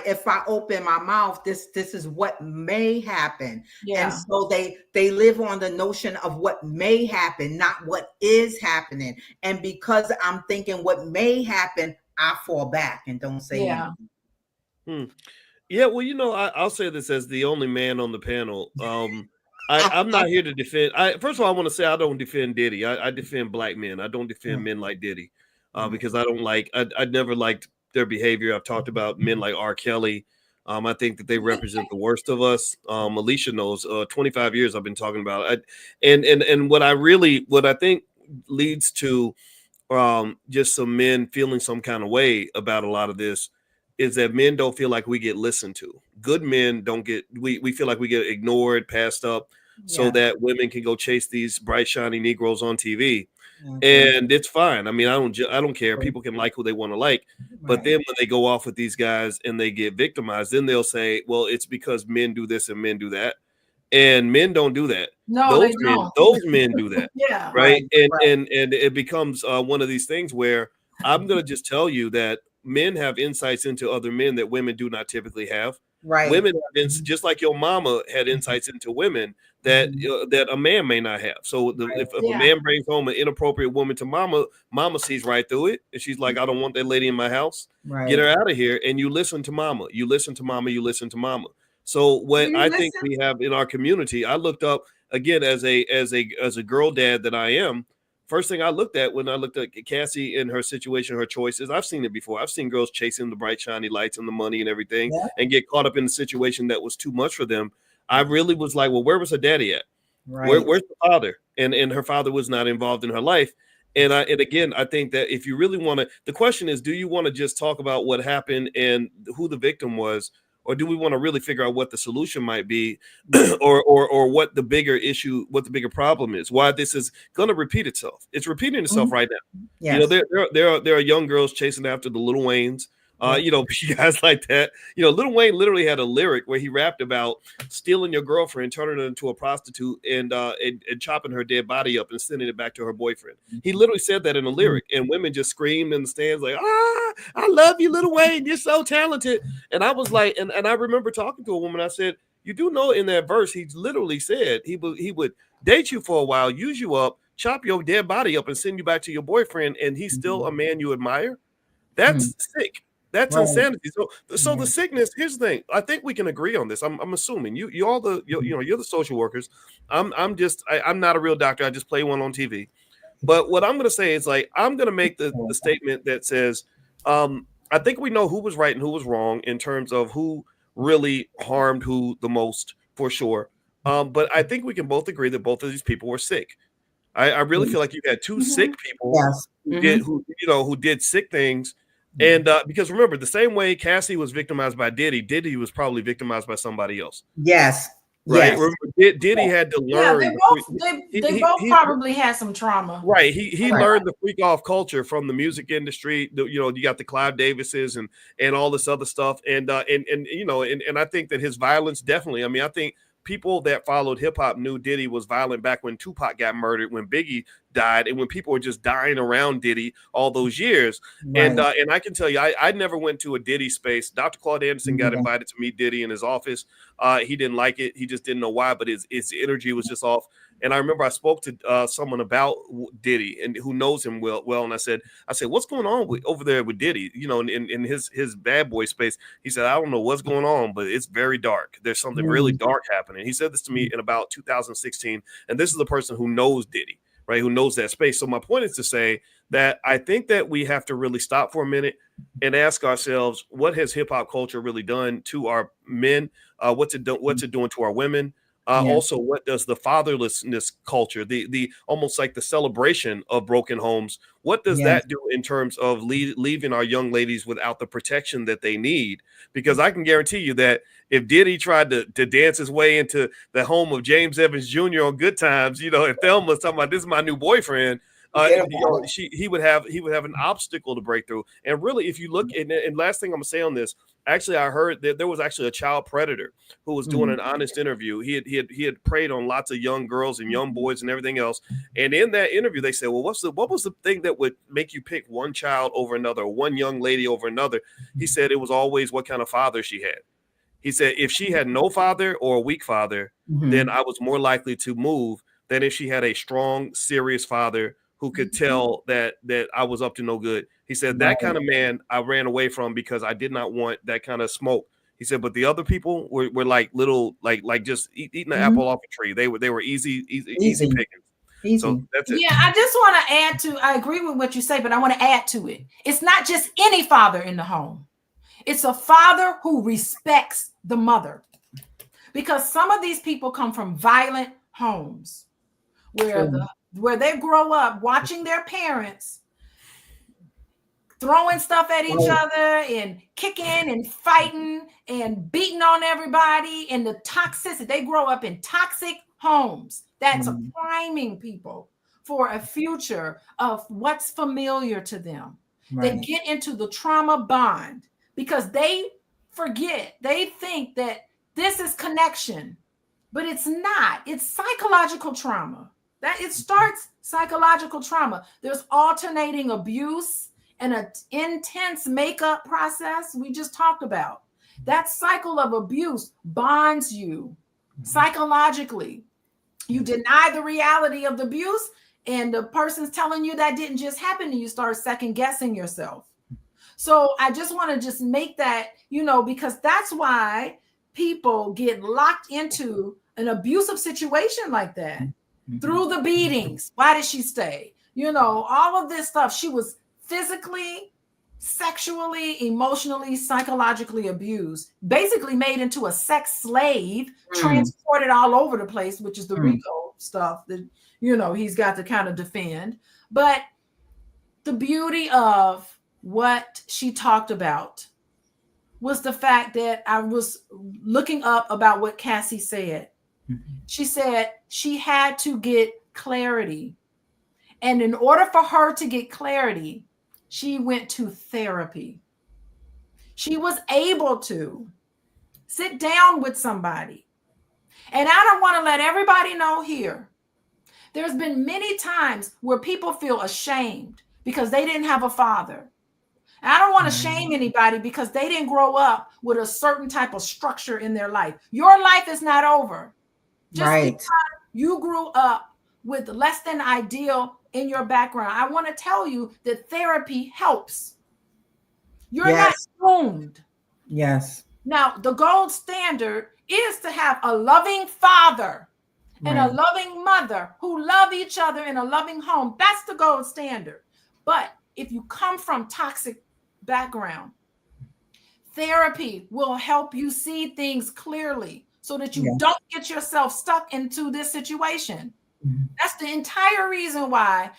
if I open my mouth, this is what may happen. And so they live on the notion of what may happen, not what is happening. And because I'm thinking what may happen, I fall back and don't say anything. Yeah, well, I'll say this as the only man on the panel. I'm not here to defend. First of all, I want to say I don't defend Diddy. I defend black men. I don't defend men like Diddy because I don't like. I never liked their behavior. I've talked about men like R. Kelly. I think that they represent the worst of us. Alicia knows. 25 years I've been talking about. And what I think leads to just some men feeling some kind of way about a lot of this is that men don't feel like we get listened to. Good men don't get. We feel like we get ignored, passed up, so that women can go chase these bright, shiny Negroes on TV. And it's fine. I mean, I don't care. People can like who they want to like. But then when they go off with these guys and they get victimized, then they'll say, well, it's because men do this and men do that. And men don't do that. No, those men do that. Right. And it becomes one of these things where I'm going to just tell you that men have insights into other men that women do not typically have. Women have just like your mama had insights into women that a man may not have. So if a man brings home an inappropriate woman to mama sees right through it, and she's like, I don't want that lady in my house. Get her out of here. And you listen to mama. You listen to mama. You listen to mama. So what I think we have in our community, I looked up again as a girl dad that I am. First thing I looked at when I looked at Cassie and her situation, her choices, I've seen it before. I've seen girls chasing the bright, shiny lights and the money and everything and get caught up in a situation that was too much for them. I really was like, well, where was her daddy at? Where's the father? And her father was not involved in her life. And again, I think that if you really want to, the question is, do you want to just talk about what happened and who the victim was? Or do we want to really figure out what the solution might be, or what the bigger issue, what the bigger problem is, why this is going to repeat itself? It's repeating itself right now. Yes. There are young girls chasing after the Lil Waynes, guys like that. Lil Wayne literally had a lyric where he rapped about stealing your girlfriend, turning her into a prostitute, and chopping her dead body up and sending it back to her boyfriend. He literally said that in a lyric, and women just screamed in the stands like, I love you, Lil Wayne, you're so talented. And I was like, and I remember talking to a woman, I said, you do know in that verse, he literally said he would date you for a while, use you up, chop your dead body up, and send you back to your boyfriend, and he's still a man you admire. That's sick. That's insanity. So the sickness. Here's the thing. I think we can agree on this. I'm assuming you're the social workers. I'm not a real doctor. I just play one on TV. But what I'm going to say is, like, I'm going to make the statement that says, I think we know who was right and who was wrong in terms of who really harmed who the most, for sure. But I think we can both agree that both of these people were sick. I really feel like you had two sick people who did sick things. And because remember, the same way Cassie was victimized by Diddy was probably victimized by somebody else. Yes. Right. Yes. Remember, Diddy had to learn. They both probably had some trauma. Right. He learned the freak off culture from the music industry. You got the Clive Davises and all this other stuff. And I think that his violence definitely. I mean, I think people that followed hip hop knew Diddy was violent back when Tupac got murdered, when Biggie died, and when people were just dying around Diddy all those years. Right. And I can tell you, I never went to a Diddy space. Dr. Claude Anderson got Yeah. invited to meet Diddy in his office. He didn't like it. He just didn't know why, but his energy was just off. And I remember I spoke to someone about Diddy and who knows him well. And I said, what's going on over there with Diddy? You know, in his bad boy space. He said, I don't know what's going on, but it's very dark. There's something really dark happening. He said this to me in about 2016. And this is the person who knows Diddy, right? Who knows that space. So my point is to say that I think that we have to really stop for a minute and ask ourselves, what has hip hop culture really done to our men? What's it doing to our women? Also, what does the fatherlessness culture, the almost like the celebration of broken homes, what does that do in terms of leaving our young ladies without the protection that they need? Because I can guarantee you that if Diddy tried to dance his way into the home of James Evans Jr. on Good Times, you know, and Thelma's talking about, this is my new boyfriend, you know, he would have an obstacle to break through. And really, if you look, and last thing I'm gonna say on this, actually, I heard that there was actually a child predator who was doing an honest interview. He had preyed on lots of young girls and young boys and everything else. And in that interview, they said, well, what was the thing that would make you pick one child over another, or one young lady over another? He said it was always what kind of father she had. He said if she had no father or a weak father, then I was more likely to move than if she had a strong, serious father who could tell that I was up to no good. He said that kind of man I ran away from because I did not want that kind of smoke. He said, but the other people were like little, like just eating an apple off a tree. They were easy pickings. So that's it. Yeah, I just want to add to, I agree with what you say, but I want to add to it. It's not just any father in the home. It's a father who respects the mother. Because some of these people come from violent homes where they grow up watching their parents throwing stuff at each other and kicking and fighting and beating on everybody, and the toxicity. They grow up in toxic homes. That's priming people for a future of what's familiar to them. They get into the trauma bond because they forget. They think that this is connection, but it's not. It's psychological trauma. That it starts psychological trauma. There's alternating abuse and an intense makeup process we just talked about. That cycle of abuse bonds you psychologically. You deny the reality of the abuse, and the person's telling you that didn't just happen, and you start second guessing yourself. So I just want to just make that, you know, because that's why people get locked into an abusive situation like that. Through the beatings. Why did she stay? You know, all of this stuff. She was physically, sexually, emotionally, psychologically abused, basically made into a sex slave, transported all over the place, which is the RICO stuff that, you know, he's got to kind of defend. But the beauty of what she talked about was the fact that I was looking up about what Cassie said. She said she had to get clarity. And in order for her to get clarity, she went to therapy. She was able to sit down with somebody. And I don't want to let everybody know here. There's been many times where people feel ashamed because they didn't have a father. And I don't want to shame anybody because they didn't grow up with a certain type of structure in their life. Your life is not over. Just because you grew up with less than ideal in your background, I want to tell you that therapy helps. You're not doomed. Yes. Now, the gold standard is to have a loving father and a loving mother who love each other in a loving home. That's the gold standard. But if you come from toxic background, therapy will help you see things clearly, so that you don't get yourself stuck into this situation. That's the entire reason why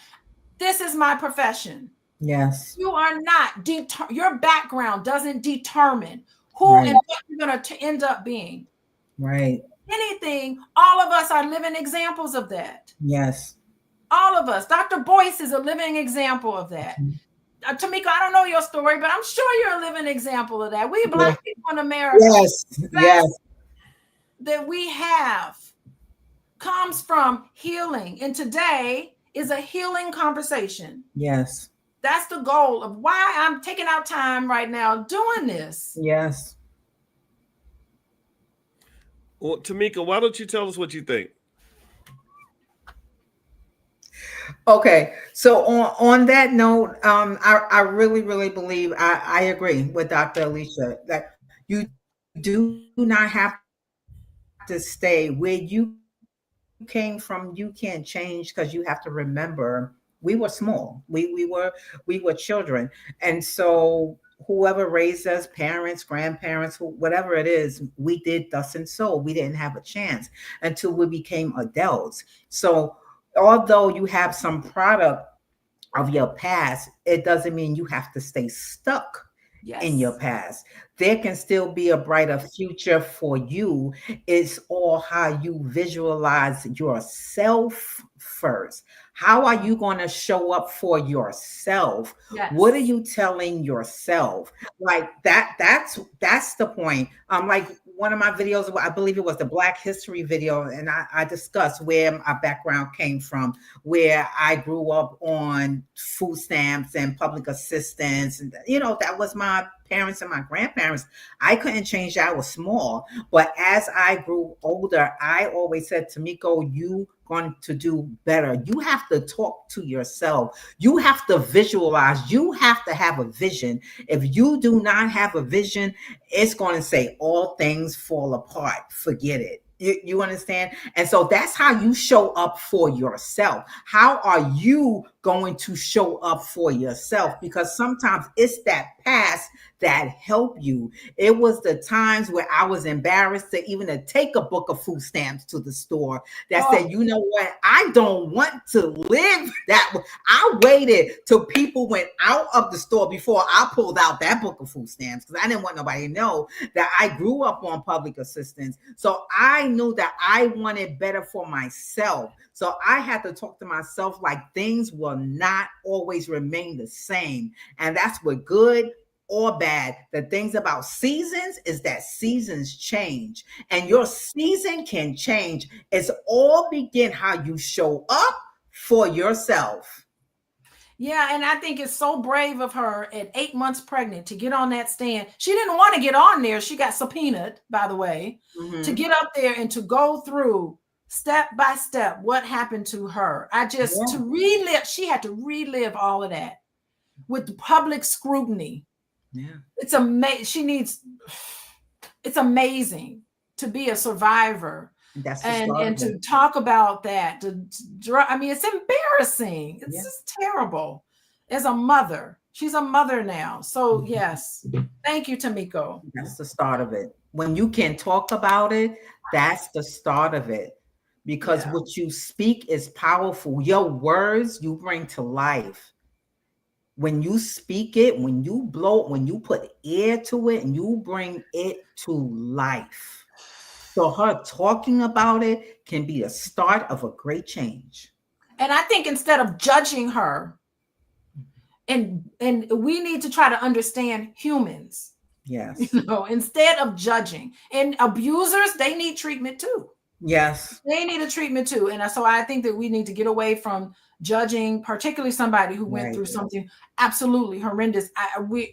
this is my profession. Yes. You are not, your background doesn't determine who and what you're going to end up being. Right. Anything, all of us are living examples of that. Yes. All of us. Dr. Boyce is a living example of that. Tomiko, I don't know your story, but I'm sure you're a living example of that. We Black people in America. Yes. that we have comes from healing. And today is a healing conversation. Yes. That's the goal of why I'm taking out time right now doing this. Yes. Well, Tomiko, why don't you tell us what you think? Okay, so on that note, I really really believe I agree with Dr. Alicia that you do not have to stay where you came from. You can't change because you have to remember we were small. We were children, and so whoever raised us, parents, grandparents, whatever it is, we did thus and so. We didn't have a chance until we became adults. So although you have some product of your past, it doesn't mean you have to stay stuck in your past. There can Yes. still be a brighter future for you. It's all how you visualize yourself first. How are you going to show up for yourself? What are you telling Yes. yourself? Like that's the point. Like one of my videos, I believe it was the Black History video, and I discussed where my background came from, where I grew up on food stamps and public assistance. And, that was my parents and my grandparents. I couldn't change that. I was small. But as I grew older, I always said to Miko, you going to do better. You have to talk to yourself. You have to visualize. You have to have a vision. If you do not have a vision, it's going to say all things fall apart. Forget it. You understand? And so that's how you show up for yourself. How are you going to show up for yourself? Because sometimes it's that past that help you. It was the times where I was embarrassed to even to take a book of food stamps to the store that Oh, said, you know what? I don't want to live that way. I waited till people went out of the store before I pulled out that book of food stamps because I didn't want nobody to know that I grew up on public assistance. So I knew that I wanted better for myself. So I had to talk to myself like things will not always remain the same. And that's what good or bad. The things about seasons is that seasons change and your season can change. It's all begin how you show up for yourself. yeah. And I think it's so brave of her at 8 months pregnant to get on that stand. She didn't want to get on there. She got subpoenaed, by the way, to get up there and to go through step by step what happened to her. To Yeah. relive, she had to relive all of that with the public scrutiny. Yeah. It's amazing. It's amazing to be a survivor That's the and start of to it. talk about that. I mean, it's embarrassing. It's Yeah. just terrible. As a mother, she's a mother now. So yes, thank you, Tomiko. That's the start of it. When you can talk about it, that's the start of it. Because Yeah. what you speak is powerful. Your words you bring to life. When you speak it, when you blow, when you put air to it and you bring it to life. So her talking about it can be a start of a great change. And I think instead of judging her, and we need to try to understand humans, Yes. instead of judging. And abusers, they need treatment too. Yes. They need a treatment too. And so I think that we need to get away from judging, particularly somebody who went Right. through something absolutely horrendous. We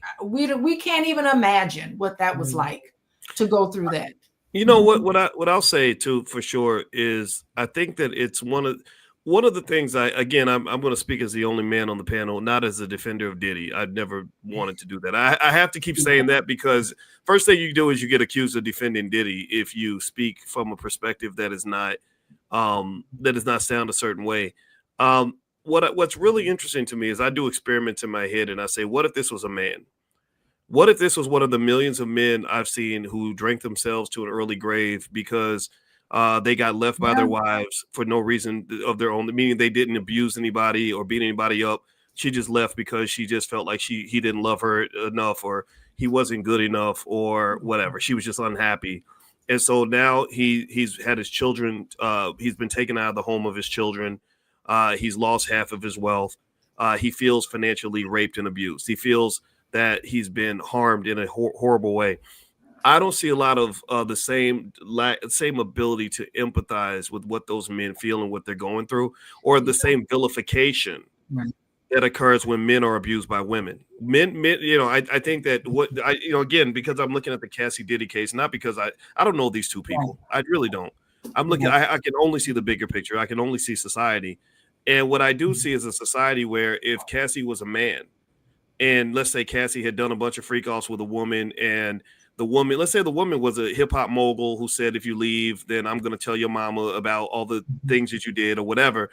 can't even imagine what that was like to go through that. You know what I'll say too for sure is I think that it's one of the things I'm going to speak as the only man on the panel, not as a defender of Diddy. I've never wanted to do that. I have to keep saying that because first thing you do is you get accused of defending Diddy if you speak from a perspective that is not sound a certain way. What's really interesting to me is I do experiments in my head and I say, what if this was a man? What if this was one of the millions of men I've seen who drank themselves to an early grave because they got left by their wives for no reason of their own, meaning they didn't abuse anybody or beat anybody up. She just left because she just felt like he didn't love her enough or he wasn't good enough or whatever. She was just unhappy. And so now he's had his children. He's been taken out of the home of his children. He's lost half of his wealth. He feels financially raped and abused. He feels that he's been harmed in a horrible way. I don't see a lot of the same ability to empathize with what those men feel and what they're going through, or the same vilification Right. that occurs when men are abused by women. Men, I think that again, because I'm looking at the Cassie Diddy case, not because I don't know these two people. I really don't. I'm looking. I can only see the bigger picture. I can only see society, and what I do see is a society where if Cassie was a man, and let's say Cassie had done a bunch of freak offs with a woman, and the woman, let's say the woman was a hip hop mogul who said, if you leave, then I'm going to tell your mama about all the things that you did or whatever.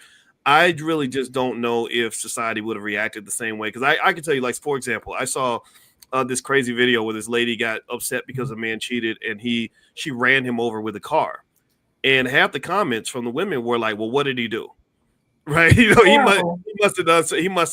I really just don't know if society would have reacted the same way. Because I can tell you, like, for example, I saw this crazy video where this lady got upset because a man cheated and she ran him over with a car. And half the comments from the women were like, well, what did he do? Right? He must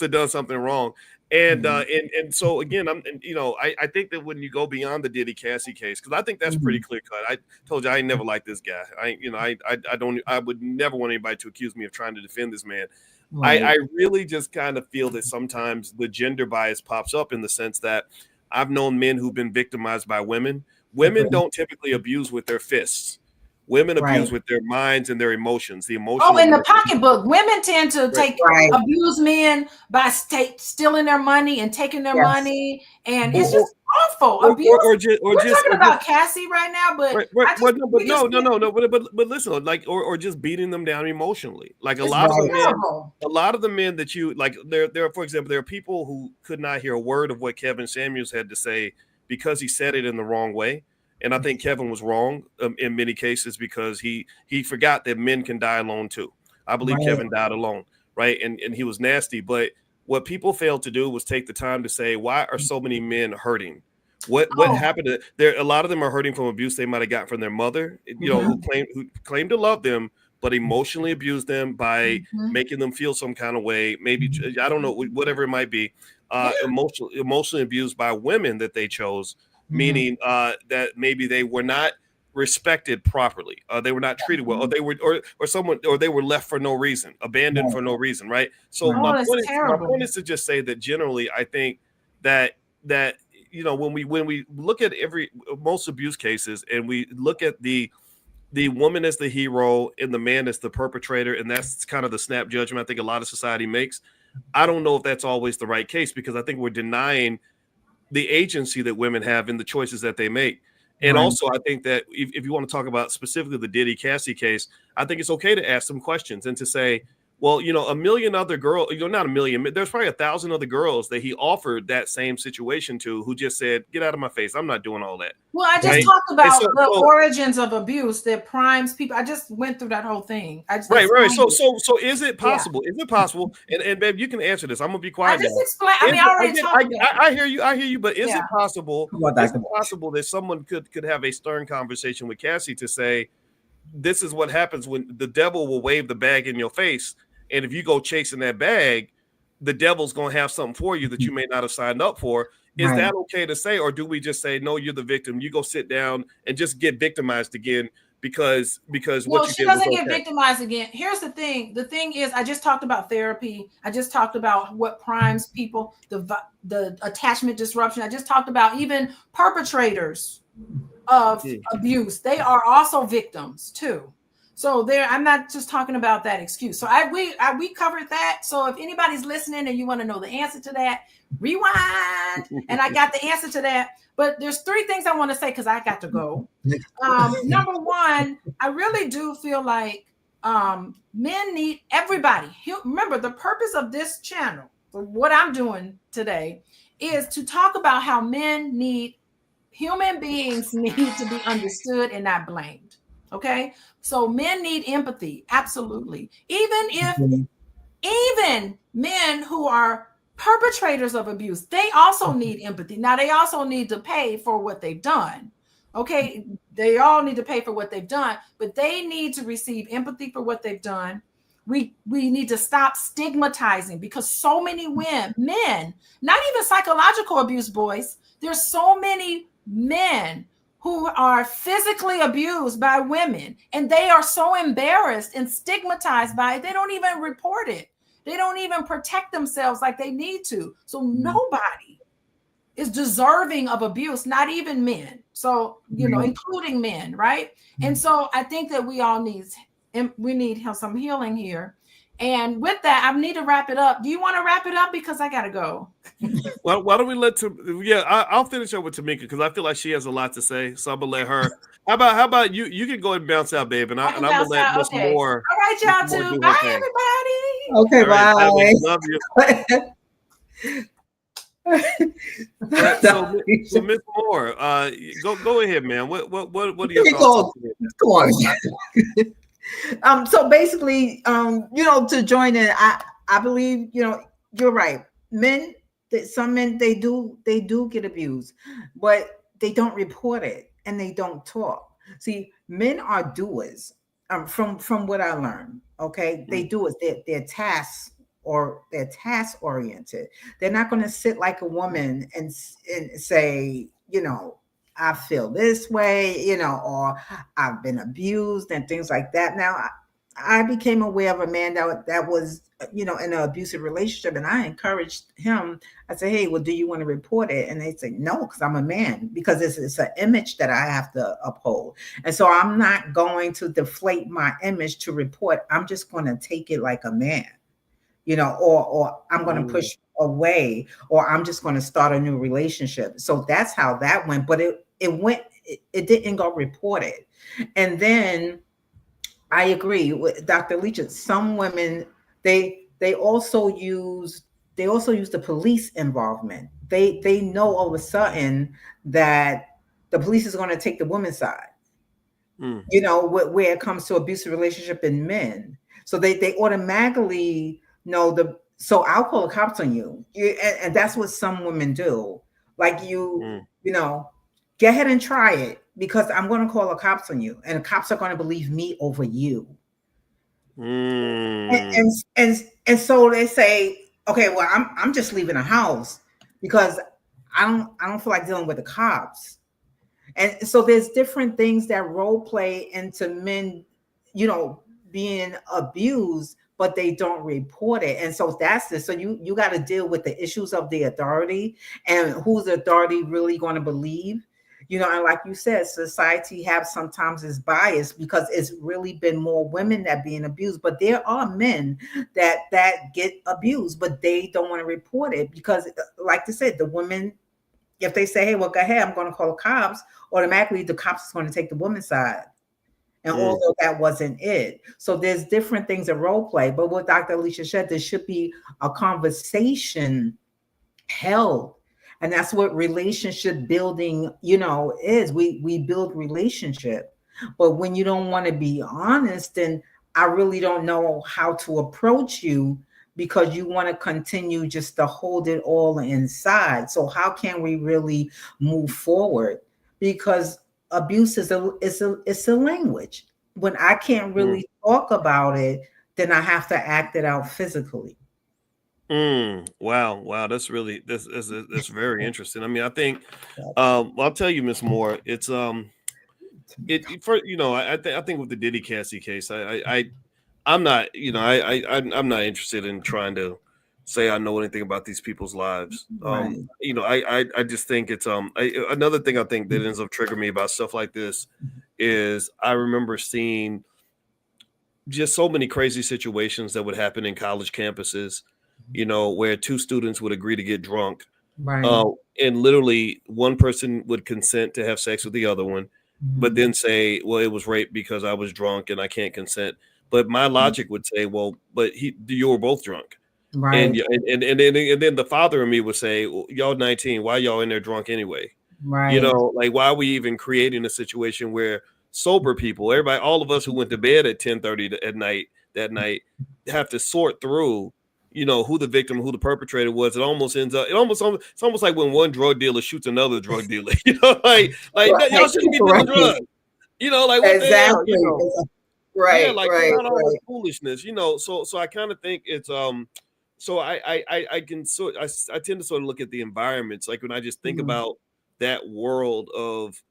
have done something wrong. And and so again, I think that when you go beyond the Diddy Cassie case, because I think that's pretty clear cut. I told you I ain't never liked this guy. I would never want anybody to accuse me of trying to defend this man. Right. I really just kind of feel that sometimes the gender bias pops up in the sense that I've known men who've been victimized by women. Women don't typically abuse with their fists. Women abuse with their minds and their emotions. The emotional. Oh, in the pocketbook, women tend to abuse men by stealing their money and taking their money, and it's just awful. Abuse. We're talking about Cassie right now, but but listen, like, or just beating them down emotionally. Like a lot of the men that you like, there, for example, there are people who could not hear a word of what Kevin Samuels had to say because he said it in the wrong way. And I think Kevin was wrong in many cases because he forgot that men can die alone too. I believe Kevin died alone, right? And he was nasty. But what people failed to do was take the time to say, why are so many men hurting? What happened to there? A lot of them are hurting from abuse they might have gotten from their mother, who claimed to love them, but emotionally abused them by making them feel some kind of way. Maybe, I don't know, whatever it might be. Emotionally abused by women that they chose. Meaning that maybe they were not respected properly, they were not treated well, or they were, or they were left for no reason, abandoned for no reason, right? So my point is to just say that generally, I think that when we look at most abuse cases and we look at the woman as the hero and the man as the perpetrator, and that's kind of the snap judgment I think a lot of society makes. I don't know if that's always the right case, because I think we're denying the agency that women have in the choices that they make. And also, I think that if you want to talk about specifically the Diddy Cassie case, I think it's okay to ask some questions and to say, well, a million other girls, not a million, there's probably 1,000 other girls that he offered that same situation to who just said, get out of my face. I'm not doing all that. Well, I just talked about the origins of abuse that primes people. I just went through that whole thing. Right. So is it possible? Yeah. Is it possible? And babe, you can answer this. I'm gonna be quiet. I just explained. I mean, I already talked about it. I hear you. But is it possible? Is it possible that someone could have a stern conversation with Cassie to say, this is what happens when the devil will wave the bag in your face, and if you go chasing that bag, the devil's gonna have something for you that you may not have signed up for. Is that okay to say, or do we just say, no, you're the victim, you go sit down and just get victimized again because what you she did doesn't get victimized again. Here's the thing. The thing is, I just talked about therapy. I just talked about what primes people, the attachment disruption. I just talked about even perpetrators of abuse. They are also victims too. So I'm not just talking about that excuse. So we covered that. So if anybody's listening and you want to know the answer to that, rewind. And I got the answer to that. But there's 3 things I want to say because I got to go. Number one, I really do feel like men need everybody. Remember, the purpose of this channel, what I'm doing today, is to talk about how human beings need to be understood and not blamed. Okay, so men need empathy, absolutely. Even men who are perpetrators of abuse, they also need empathy. Now, they also need to pay for what they've done. Okay, they all need to pay for what they've done, but they need to receive empathy for what they've done. We need to stop stigmatizing, because so many men, not even psychological abuse, boys, there's so many men who are physically abused by women, and they are so embarrassed and stigmatized by it, they don't even report it. They don't even protect themselves like they need to. So nobody is deserving of abuse, not even men. So, including men, right? And so I think that we all need some healing here. And with that, I need to wrap it up. Do you want to wrap it up? Because I gotta go. Well, why don't we let I'll finish up with Tomiko because I feel like she has a lot to say. So I'm gonna let her. How about you? You can go ahead and bounce out, babe, and I'm gonna let Miss Okay. Moore. All right, y'all too. Bye, everybody. Okay, All right, bye. love you. All right, so Miss Moore, go ahead, man. What are your thoughts? Come on. So basically, to join in, I believe, you're right. Some men they do get abused, but they don't report it and they don't talk. See, men are doers. From what I learned, okay, they do it. They're tasks or they're task oriented. They're not going to sit like a woman and say, I feel this way, or I've been abused and things like that. Now, I became aware of a man that was, in an abusive relationship, and I encouraged him. I said, "Hey, well, do you want to report it?" And they say, "No, because I'm a man. Because it's an image that I have to uphold, and so I'm not going to deflate my image to report. I'm just going to take it like a man." Or I'm going to push away, or I'm just going to start a new relationship. So that's how that went. But it didn't go reported. And then I agree with Dr. Alicia. Some women, they also use the police involvement. They know all of a sudden that the police is going to take the woman's side. Where it comes to abusive relationship in men. So they automatically know so I'll call the cops on you. And that's what some women do. Like go ahead and try it because I'm going to call the cops on you and the cops are going to believe me over you. And so they say, okay, well, I'm just leaving the house because I don't feel like dealing with the cops. And so there's different things that role play into men, being abused, but they don't report it. And so that's this. So you got to deal with the issues of the authority and who's the authority really going to believe. And like you said, society sometimes is biased because it's really been more women that being abused, but there are men that get abused, but they don't want to report it because, like I said, the women, if they say, "Hey, well, go ahead, I'm going to call the cops," automatically the cops is going to take the woman's side. And although that wasn't it. So there's different things that role play. But what Dr. Alicia said, there should be a conversation held. And that's what relationship building, is. We build relationship. But when you don't want to be honest, then I really don't know how to approach you because you want to continue just to hold it all inside. So how can we really move forward? Because abuse is a language. When I can't really talk about it, then I have to act it out physically. Wow, that's very interesting. I mean, I think I'll tell you, Miss Moore, it's I think with the Diddy Cassie case, I'm not, I'm not interested in trying to say I know anything about these people's lives. Right. I just think it's another thing I think that ends up triggering me about stuff like this is I remember seeing just so many crazy situations that would happen in college campuses, where two students would agree to get drunk. Right. And literally one person would consent to have sex with the other one, but then say, well, it was rape because I was drunk and I can't consent. But my logic would say, well, but you were both drunk. Right. And then the father in me would say, well, y'all 19, why y'all in there drunk anyway? Right. Like why are we even creating a situation where sober people, everybody, all of us who went to bed at 10:30 at night that night have to sort through, who the victim, who the perpetrator was. It almost ends up, it's almost like when one drug dealer shoots another drug dealer, like y'all shouldn't be dealing drugs, like what exactly. the hell, Right. yeah, like right. not all this foolishness, so I kind of think it's so I tend to sort of look at the environments, like when I just think about that world of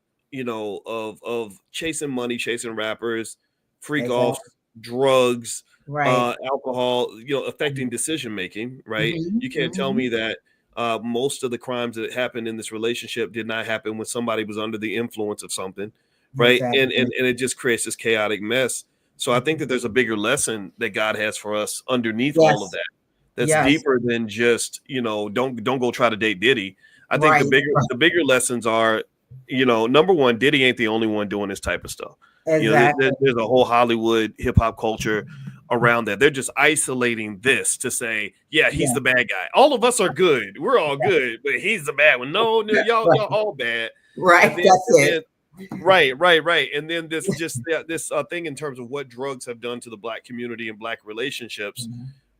of chasing money, chasing rappers, free golf, drugs, Right. alcohol, affecting decision making, right? You can't tell me that most of the crimes that happened in this relationship did not happen when somebody was under the influence of something, right? Exactly. And it just creates this chaotic mess. So I think that there's a bigger lesson that God has for us underneath all of Yes. that. That's Yes. deeper than just, don't go try to date Diddy. I think Right. the bigger lessons are, number one, Diddy ain't the only one doing this type of stuff. Exactly. There's a whole Hollywood hip hop culture around that. They're just isolating this to say, yeah, he's Yeah. the bad guy. All of us are good. We're all good, but he's the bad one. No, y'all all bad. Right. And then, That's and it. then right. And then this thing in terms of what drugs have done to the Black community and Black relationships.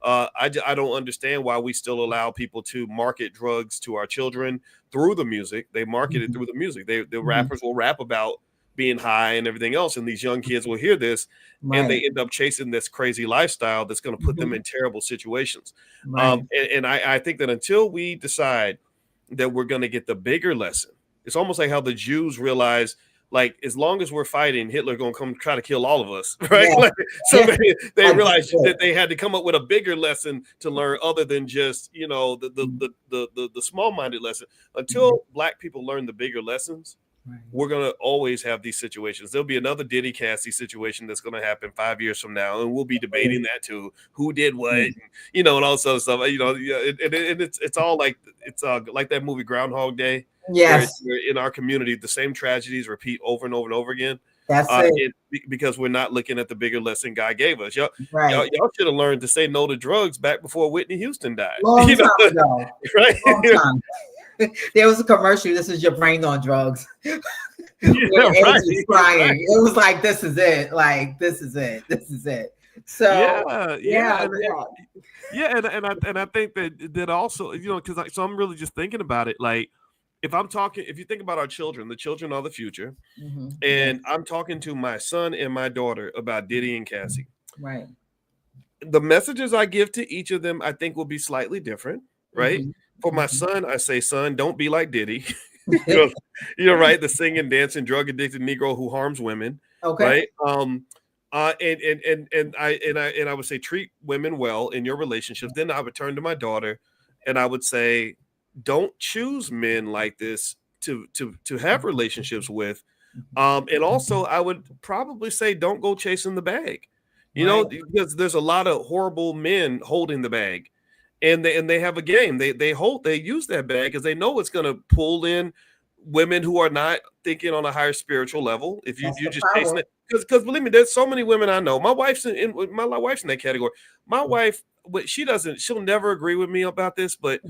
I don't understand why we still allow people to market drugs to our children through the music. They market it through the music. The rappers will rap about being high and everything else, and these young kids will hear this, and they end up chasing this crazy lifestyle that's going to put them in terrible situations. Right. And I think that until we decide that we're going to get the bigger lesson, it's almost like how the Jews realized, like, as long as we're fighting, Hitler gonna come try to kill all of us, right? Yeah. Like, so Yeah. they realized that they had to come up with a bigger lesson to learn, other than just the small-minded lesson. Until Black people learn the bigger lessons, we're gonna always have these situations. There'll be another Diddy Cassie situation that's gonna happen 5 years from now, and we'll be debating that too. Who did what, and all this other stuff. It's all like like that movie Groundhog Day. Yes. Where in our community, the same tragedies repeat over and over and over again. That's it. Because we're not looking at the bigger lesson God gave us. Y'all Right. should have learned to say no to drugs back before Whitney Houston died. Long time ago. Right? Long time. There was a commercial. This is your brain on drugs. Yeah, Right. Crying. Right. It was like, this is it. Like, this is it. This is it. So yeah. And I think that also, because so I'm really just thinking about it, like, if you think about our children, the children are the future, and I'm talking to my son and my daughter about Diddy and Cassie. Right. The messages I give to each of them, I think, will be slightly different, right? For my son, I say, son, don't be like Diddy. Right? The singing, dancing, drug addicted Negro who harms women. Okay. Right. And I would say, treat women well in your relationships. Then I would turn to my daughter and I would say, don't choose men like this to have relationships with. And also I would probably say, don't go chasing the bag, because there's a lot of horrible men holding the bag, and they have a game. They use that bag because they know it's going to pull in women who are not thinking on a higher spiritual level. If you're just chasing it, because believe me, there's so many women I know. My wife's in that category. My wife, she'll never agree with me about this, but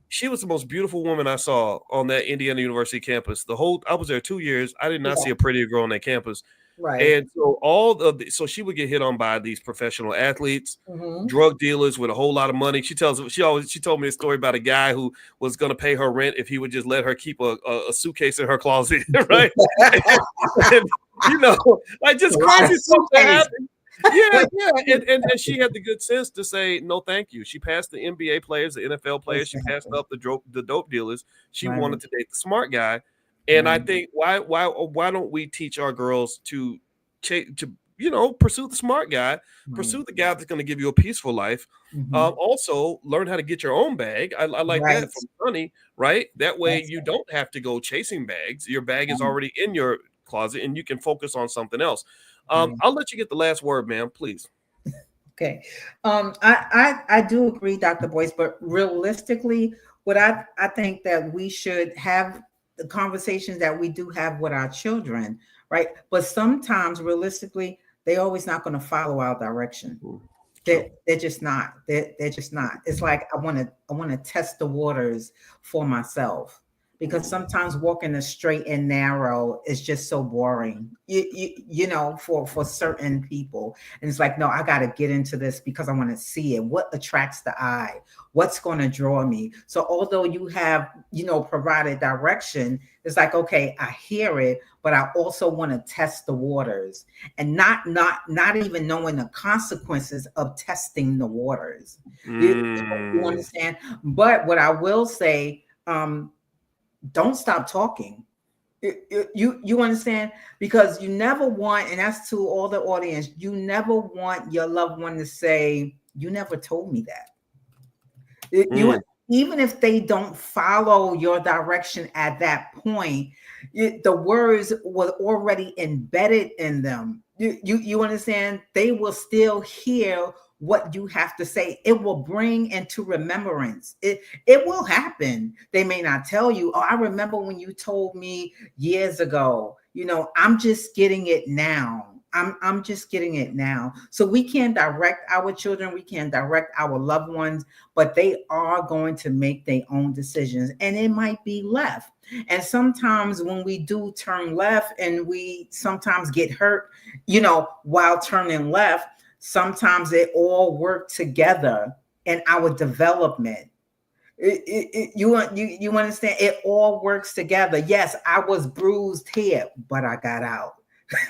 she was the most beautiful woman I saw on that Indiana University campus. I was there 2 years. I did not see a prettier girl on that campus. Right. And so she would get hit on by these professional athletes, drug dealers with a whole lot of money. She told me a story about a guy who was going to pay her rent if he would just let her keep a suitcase in her closet, right? and, like, just crazy stuff that happened. Yeah. And she had the good sense to say, no, thank you. She passed the NBA players, the NFL players. She passed up the dope dealers. She wanted to date the smart guy. And I think why don't we teach our girls to pursue the smart guy, pursue the guy that's going to give you a peaceful life. Also learn how to get your own bag. I like that from Honey, right? That way you don't have to go chasing bags. Your bag is already in your closet and you can focus on something else. I'll let you get the last word, ma'am, please. Okay. I do agree, Dr. Boyce, but realistically, what I think that we should have the conversations that we do have with our children, right? But sometimes realistically, they're always not going to follow our direction. They're just not. They're just not. It's like I want to test the waters for myself, because sometimes walking the straight and narrow is just so boring, for certain people. And it's like, no, I got to get into this because I want to see it. What attracts the eye? What's going to draw me? So although you have, provided direction, it's like, okay, I hear it, but I also want to test the waters, and not even knowing the consequences of testing the waters. You understand? But what I will say, don't stop talking. You understand? Because you never want, and that's to all the audience, you never want your loved one to say, you never told me that. even if they don't follow your direction at that point, the words were already embedded in them. You understand? They will still hear what you have to say. It will bring into remembrance. It will happen. They may not tell you, oh, I remember when you told me years ago. I'm just getting it now. I'm just getting it now. So we can direct our children, we can direct our loved ones, but they are going to make their own decisions, and it might be left. And sometimes when we do turn left and we sometimes get hurt, while turning left, sometimes they all work together in our development. You understand? It all works together. Yes, I was bruised here, but I got out.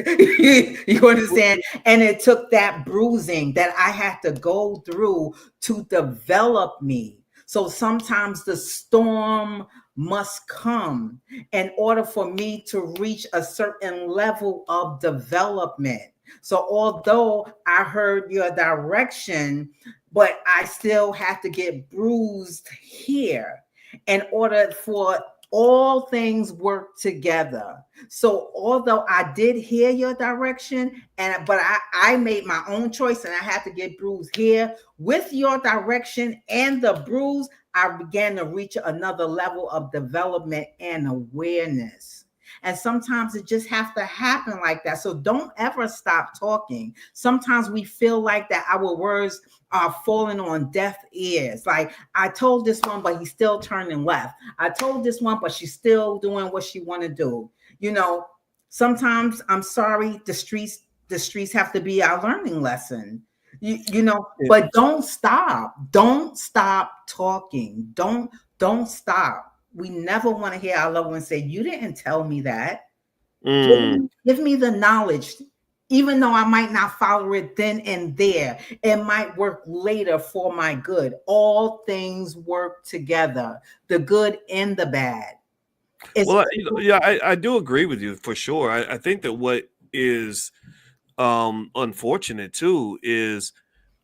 You understand? And it took that bruising that I had to go through to develop me. So sometimes the storm must come in order for me to reach a certain level of development. So although I heard your direction, but I still have to get bruised here in order for all things work together. So although I did hear your direction, but I made my own choice and I had to get bruised here, with your direction and the bruise, I began to reach another level of development and awareness. And sometimes it just has to happen like that. So don't ever stop talking. Sometimes we feel like that our words are falling on deaf ears. Like, I told this one, but he's still turning left. I told this one, but she's still doing what she want to do. Sometimes, I'm sorry, the streets have to be our learning lesson. But don't stop. Don't stop talking. Don't stop. We never want to hear our loved ones say, you didn't tell me that. Give me the knowledge. Even though I might not follow it then and there, it might work later for my good. All things work together, the good and the bad. I do agree with you for sure. I think that what is unfortunate too is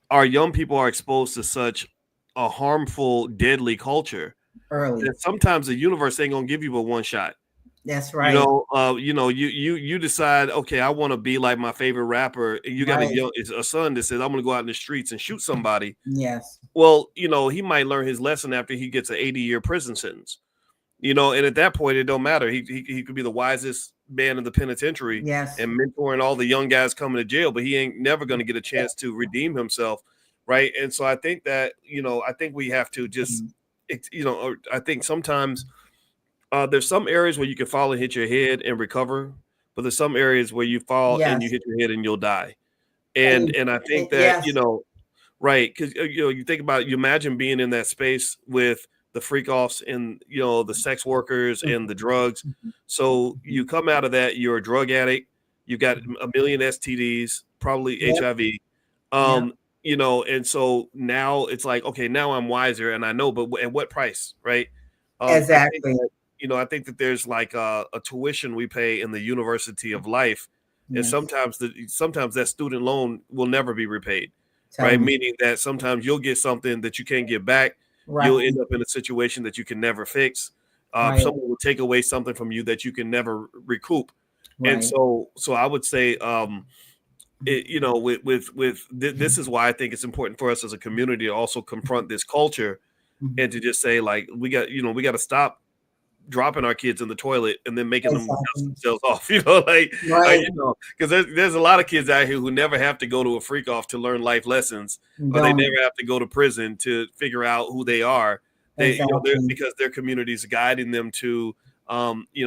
our young people are exposed to such a harmful, deadly culture early. that sometimes the universe ain't gonna give you but one shot. That's right. You decide, okay, I want to be like my favorite rapper. And you got a son that says, I'm going to go out in the streets and shoot somebody. Yes. Well, he might learn his lesson after he gets an 80-year prison sentence. And at that point, it don't matter. He could be the wisest man in the penitentiary, yes, and mentoring all the young guys coming to jail, but he ain't never going to get a chance to redeem himself, right? And so I think that I think we have to just, I think sometimes there's some areas where you can fall and hit your head and recover, but there's some areas where you fall and you hit your head and you'll die. And I think that right, because you think about it, you imagine being in that space with the freak offs and the sex workers and the drugs. So you come out of that, you're a drug addict, you got a million STDs, probably HIV. And so now it's like, okay, now I'm wiser and I know, but at what price, right? Exactly. I think that there's like a tuition we pay in the University of Life, and sometimes that student loan will never be repaid, right? Meaning that sometimes you'll get something that you can't get back. Right. You'll end up in a situation that you can never fix. Someone will take away something from you that you can never recoup. Right. And so I would say, this is why I think it's important for us as a community to also confront this culture and to just say, like, we got to stop dropping our kids in the toilet and then making them dust themselves off, because there's a lot of kids out here who never have to go to a freak off to learn life lessons, or they never have to go to prison to figure out who they are. Because their community is guiding them to,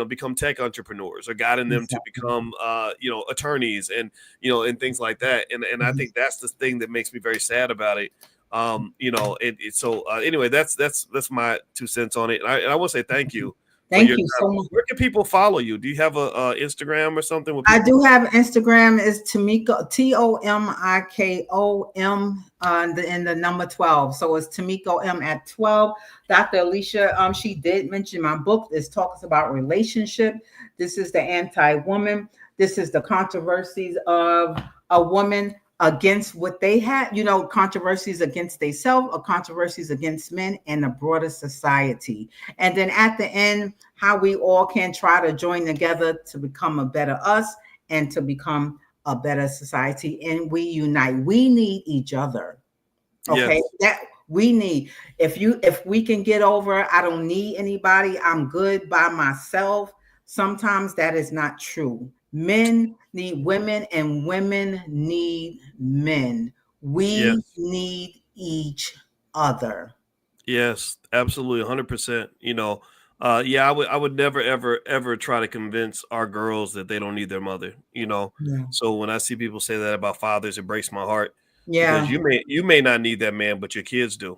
become tech entrepreneurs, or guiding them to become, attorneys and things like that. And I think that's the thing that makes me very sad about it. Anyway, that's my 2 cents on it. And I want to say thank you. Thank you so much. Where can people follow you? Do you have a Instagram or something? I do have Instagram. Is Tomiko, TOMIKOM, and the number 12. So it's Tomiko M at 12. Dr. Alicia, she did mention my book. This talks about relationship. This is the anti-woman. This is the controversies of a woman. against what they had, controversies against themselves or controversies against men and the broader society. And then at the end, how we all can try to join together to become a better us and to become a better society. And we unite. We need each other. Okay. Yes. That we need. If we can get over, I don't need anybody, I'm good by myself. Sometimes that is not true. Men need women and women need men. We Yes. need each other. Yes, absolutely, 100%. Yeah, I would never, ever, ever try to convince our girls that they don't need their mother. Yeah. So when I see people say that about fathers, it breaks my heart because Yeah. you may not need that man, but your kids do.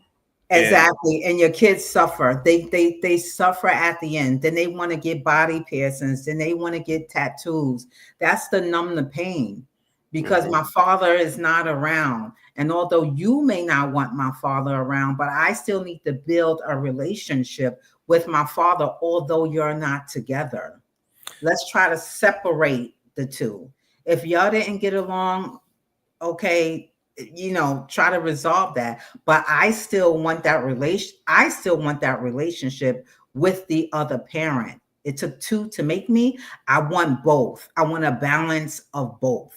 And Exactly. And your kids suffer. They suffer at the end. Then they want to get body piercings. Then they want to get tattoos. That's to numb the pain because mhm. my father is not around. And although you may not want my father around, but I still need to build a relationship with my father, although you're not together. Let's try to separate the two. If y'all didn't get along, okay, try to resolve that. But I still want that relationship with the other parent. It took two to make me. I want both. I want a balance of both.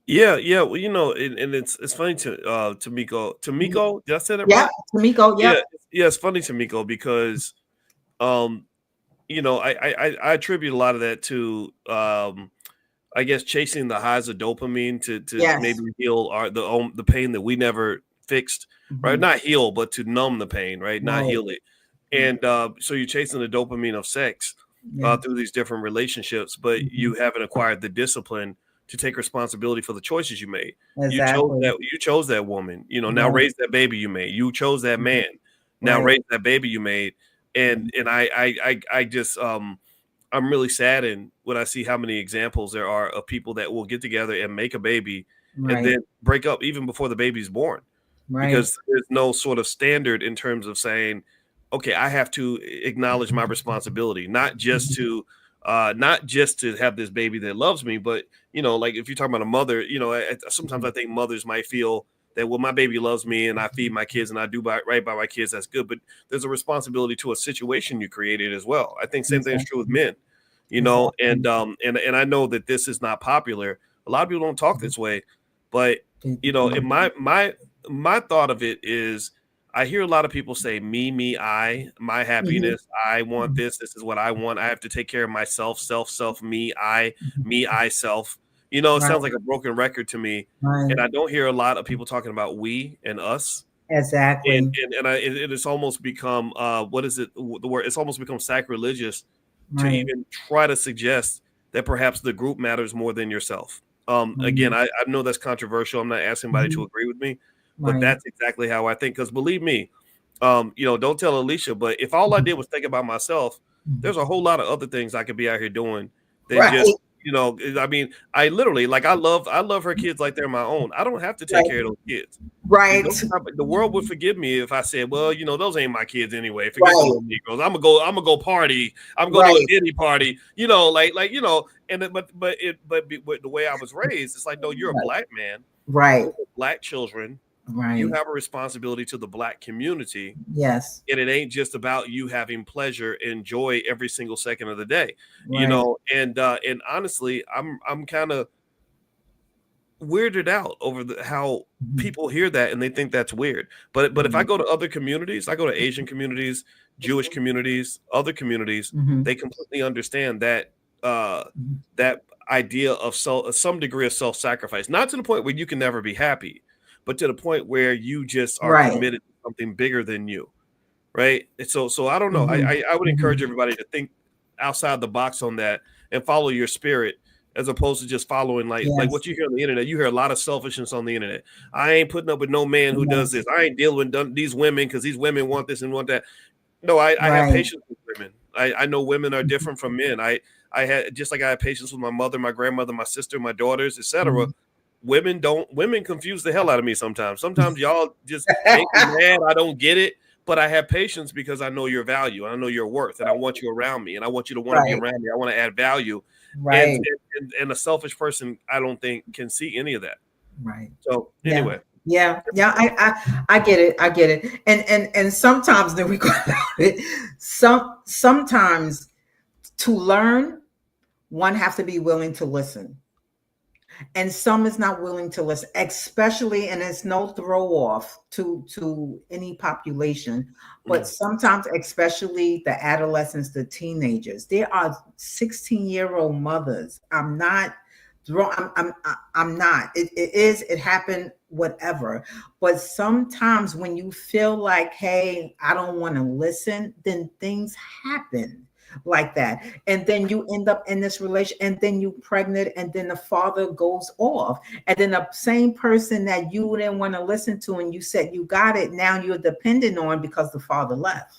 Yeah, yeah. Well, and it's funny to Tomiko, did I say that Yep. right? Tamiko, Yeah, yep. yeah. It's funny, Tomiko, because um, I attribute a lot of that to I guess chasing the highs of dopamine to maybe Yes. heal the pain that we never fixed, right? Mhm. Not heal, but to numb the pain, right? Not Right. heal it. And so you're chasing the dopamine of sex Yeah. through these different relationships, but Mhm. you haven't acquired the discipline to take responsibility for the choices you made. Exactly. You chose that woman. Now Right. raise that baby you made. You chose that man. Now Right. raise that baby you made. And I just I'm really saddened when I see how many examples there are of people that will get together and make a baby and Right. then break up even before the baby's born Right. because there's no sort of standard in terms of saying, okay, I have to acknowledge my responsibility, not just to have this baby that loves me, but like if you're talking about a mother, sometimes I think mothers might feel that, well, my baby loves me and I feed my kids and I do right by my kids, that's good. But there's a responsibility to a situation you created as well. I think same thing is true with Exactly. men, Exactly. and I know that this is not popular. A lot of people don't talk this way, but in my thought of it is I hear a lot of people say me, I, my Mhm. happiness, I want this is what I want. I have to take care of myself, self, me, I, self. It Right. sounds like a broken record to me. Right. And I don't hear a lot of people talking about we and us. And Exactly. and, and it's almost become what is it the word? It's almost become sacrilegious to Right. even try to suggest that perhaps the group matters more than yourself. Again, Mhm. I know that's controversial. I'm not asking anybody to Mhm. agree with me, but Right. that's exactly how I think. Because believe me, don't tell Alicia, but if all I Mhm. did was think about myself, Mhm. there's a whole lot of other things I could be out here doing than Right. just, I mean, I literally like I love her kids like they're my own. I don't have to take Right. care of those kids. Right. The world would forgive me if I said, well, those ain't my kids anyway. Forget the Right. little Negroes. I'm gonna go party. I'm gonna go to a Right. Diddy party. And but the way I was raised, it's like, no, you're a black man Right. with black children. You Right. have a responsibility to the black community, Yes. and it ain't just about you having pleasure and joy every single second of the day. Right. And honestly, I'm kind of weirded out over how Mhm. people hear that and they think that's weird. But if I Right. go to other communities, I go to Asian communities, Jewish communities, other communities, Mhm. they completely understand that uh Mhm. that idea of some degree of self-sacrifice, not to the point where you can never be happy, but to the point where you just are Right. committed to something bigger than you, right? And so I don't know. Mhm. I would encourage Mhm. everybody to think outside the box on that and follow your spirit as opposed to just following like Yes. what you hear on the internet. You hear a lot of selfishness on the internet. I ain't putting up with no man who does Yes. this. I ain't dealing with these women because these women want this and want that. No, I have Right. patience with women. I know women are different from men. I had just like I had patience with my mother, my grandmother, my sister, my daughters, etc. Mhm. Women confuse the hell out of me sometimes. Sometimes y'all just make me mad. I don't get it. But I have patience because I know your value and I know your worth and I want you around me and I want you to want to be Right. around me. I want to add value. And Right. and a selfish person, I don't think can see any of that. Right. So Yeah. anyway, Yeah. Yeah. I get it. I get it. And sometimes then we go sometimes to learn, one have to be willing to listen. And some is not willing to listen, especially, and it's no throw off to any population, but mm, sometimes, especially the adolescents, the teenagers, there are 16-year-old mothers. I'm not throw I'm not, it is, it happened, whatever. But sometimes when you feel like, hey, I don't want to listen, then things happen like that, and then you end up in this relation, and then you pregnant, and then the father goes off, and then the same person that you didn't want to listen to and you said you got it, now you're dependent on because the father left.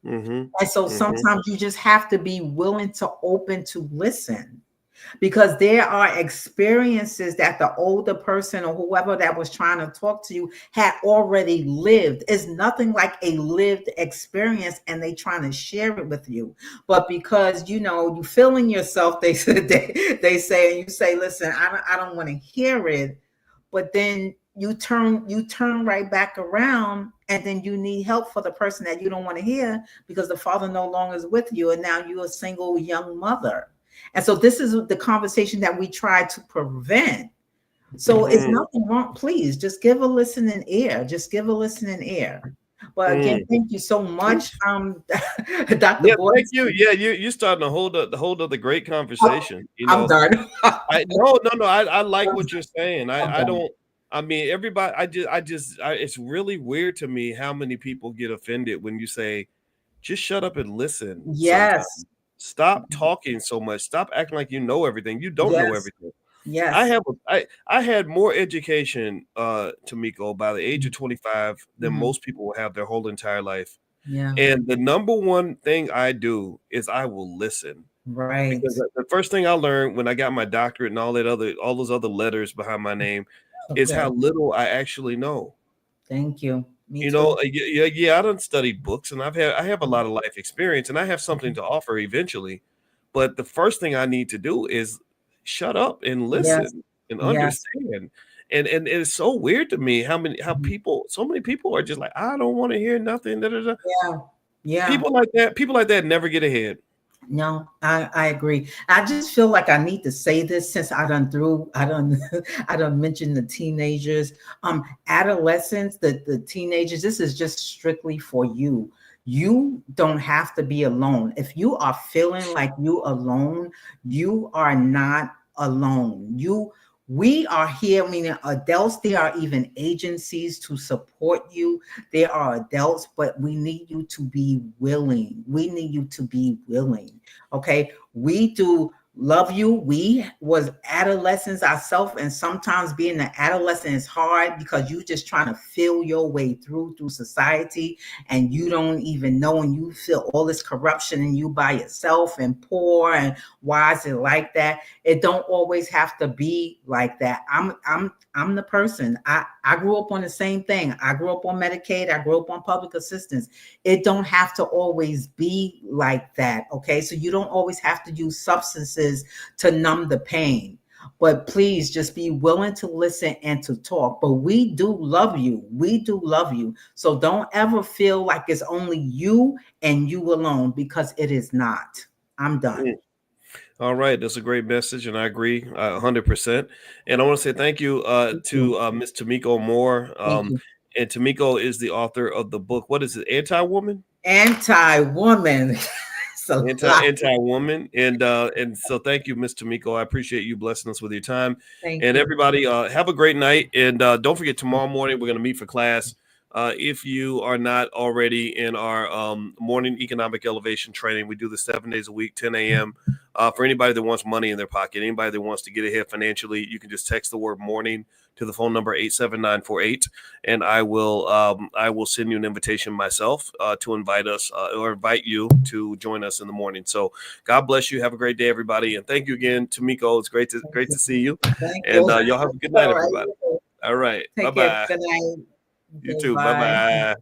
mm-hmm, And so mm-hmm, sometimes you just have to be willing to open to listen, because there are experiences that the older person or whoever that was trying to talk to you had already lived. It's nothing like a lived experience, and they trying to share it with you. But because you feeling yourself, they said they say, and you say, listen, I don't want to hear it. But then you turn right back around, and then you need help for the person that you don't want to hear, because the father no longer is with you, and now you're a single young mother. And so this is the conversation that we try to prevent. So it's mm, nothing wrong. Please just give a listening ear. Just give a listening ear. But again, mm. thank you so much, Dr. Yeah, thank Boyce. you. Yeah, you starting to hold up the great Oh, conversation. I'm done. I no, no, no. I like I'm what you're saying. I done. don't. I mean, everybody. It's really weird to me how many people get offended when you say, "Just shut up and listen." Sometimes Yes. stop talking so much. Stop acting like you know everything. You don't know Yes. everything. Yes. I had more education, Tomiko, by the age of 25 than Mhm. most people will have their whole entire life. Yeah. And the number one thing I do is I will listen. Right. Because the first thing I learned when I got my doctorate and all those other letters behind my name is Okay. how little I actually know. Thank you. Me You know, too. yeah, I done studied books and I have a lot of life experience and I have something to offer eventually. But the first thing I need to do is shut up and Yes. listen and Yes. understand. And it's so weird to me Mhm. so many people are just like, I don't want to hear nothing. Da, da, da. Yeah. Yeah. People like that never get ahead. No, I agree. I just feel like I need to say this since I done I done mentioned the teenagers, adolescents, the teenagers. This is just strictly for you. You don't have to be alone. If you are feeling like you alone, you are not alone. We are here, meaning adults. There are even agencies to support you. There are adults, but we need you to be willing. We need you to be willing. Okay, we do love you. We was adolescents ourselves, and sometimes being an adolescent is hard because you just trying to feel your way through society, and you don't even know, and you feel all this corruption in you by yourself, and poor, and why is it like that? It don't always have to be like that. I'm the person. I grew up on the same thing. I grew up on Medicaid. I grew up on public assistance. It don't have to always be like that. Okay, so you don't always have to use substances to numb the pain. But please just be willing to listen and to talk. But we do love you. We do love you. So don't ever feel like it's only you and you alone, because it is not. I'm done. All right, that's a great message, and I agree 100%. And I want to say thank you Thank you. to Miss Tomiko Moore. Thank you. And Tomiko is the author of the book. What is it? Anti-Woman? Anti-woman. It's a lot. Anti-woman. And so thank you, Miss Tomiko. I appreciate you blessing us with your time. Thank And you. everybody, have a great night. And don't forget, tomorrow morning we're going to meet for class. If you are not already in our morning economic elevation training, we do this 7 days a week, 10 a.m. For anybody that wants money in their pocket, anybody that wants to get ahead financially, you can just text the word morning to the phone number 87948, and I will send you an invitation myself to invite us or invite you to join us in the morning. So God bless you. Have a great day, everybody, and thank you again, Tomiko. It's great to see you, Thank and you. y'all have a good night, All right. everybody. All right, bye Take care. bye. Good night. You Okay, too. Bye bye. bye.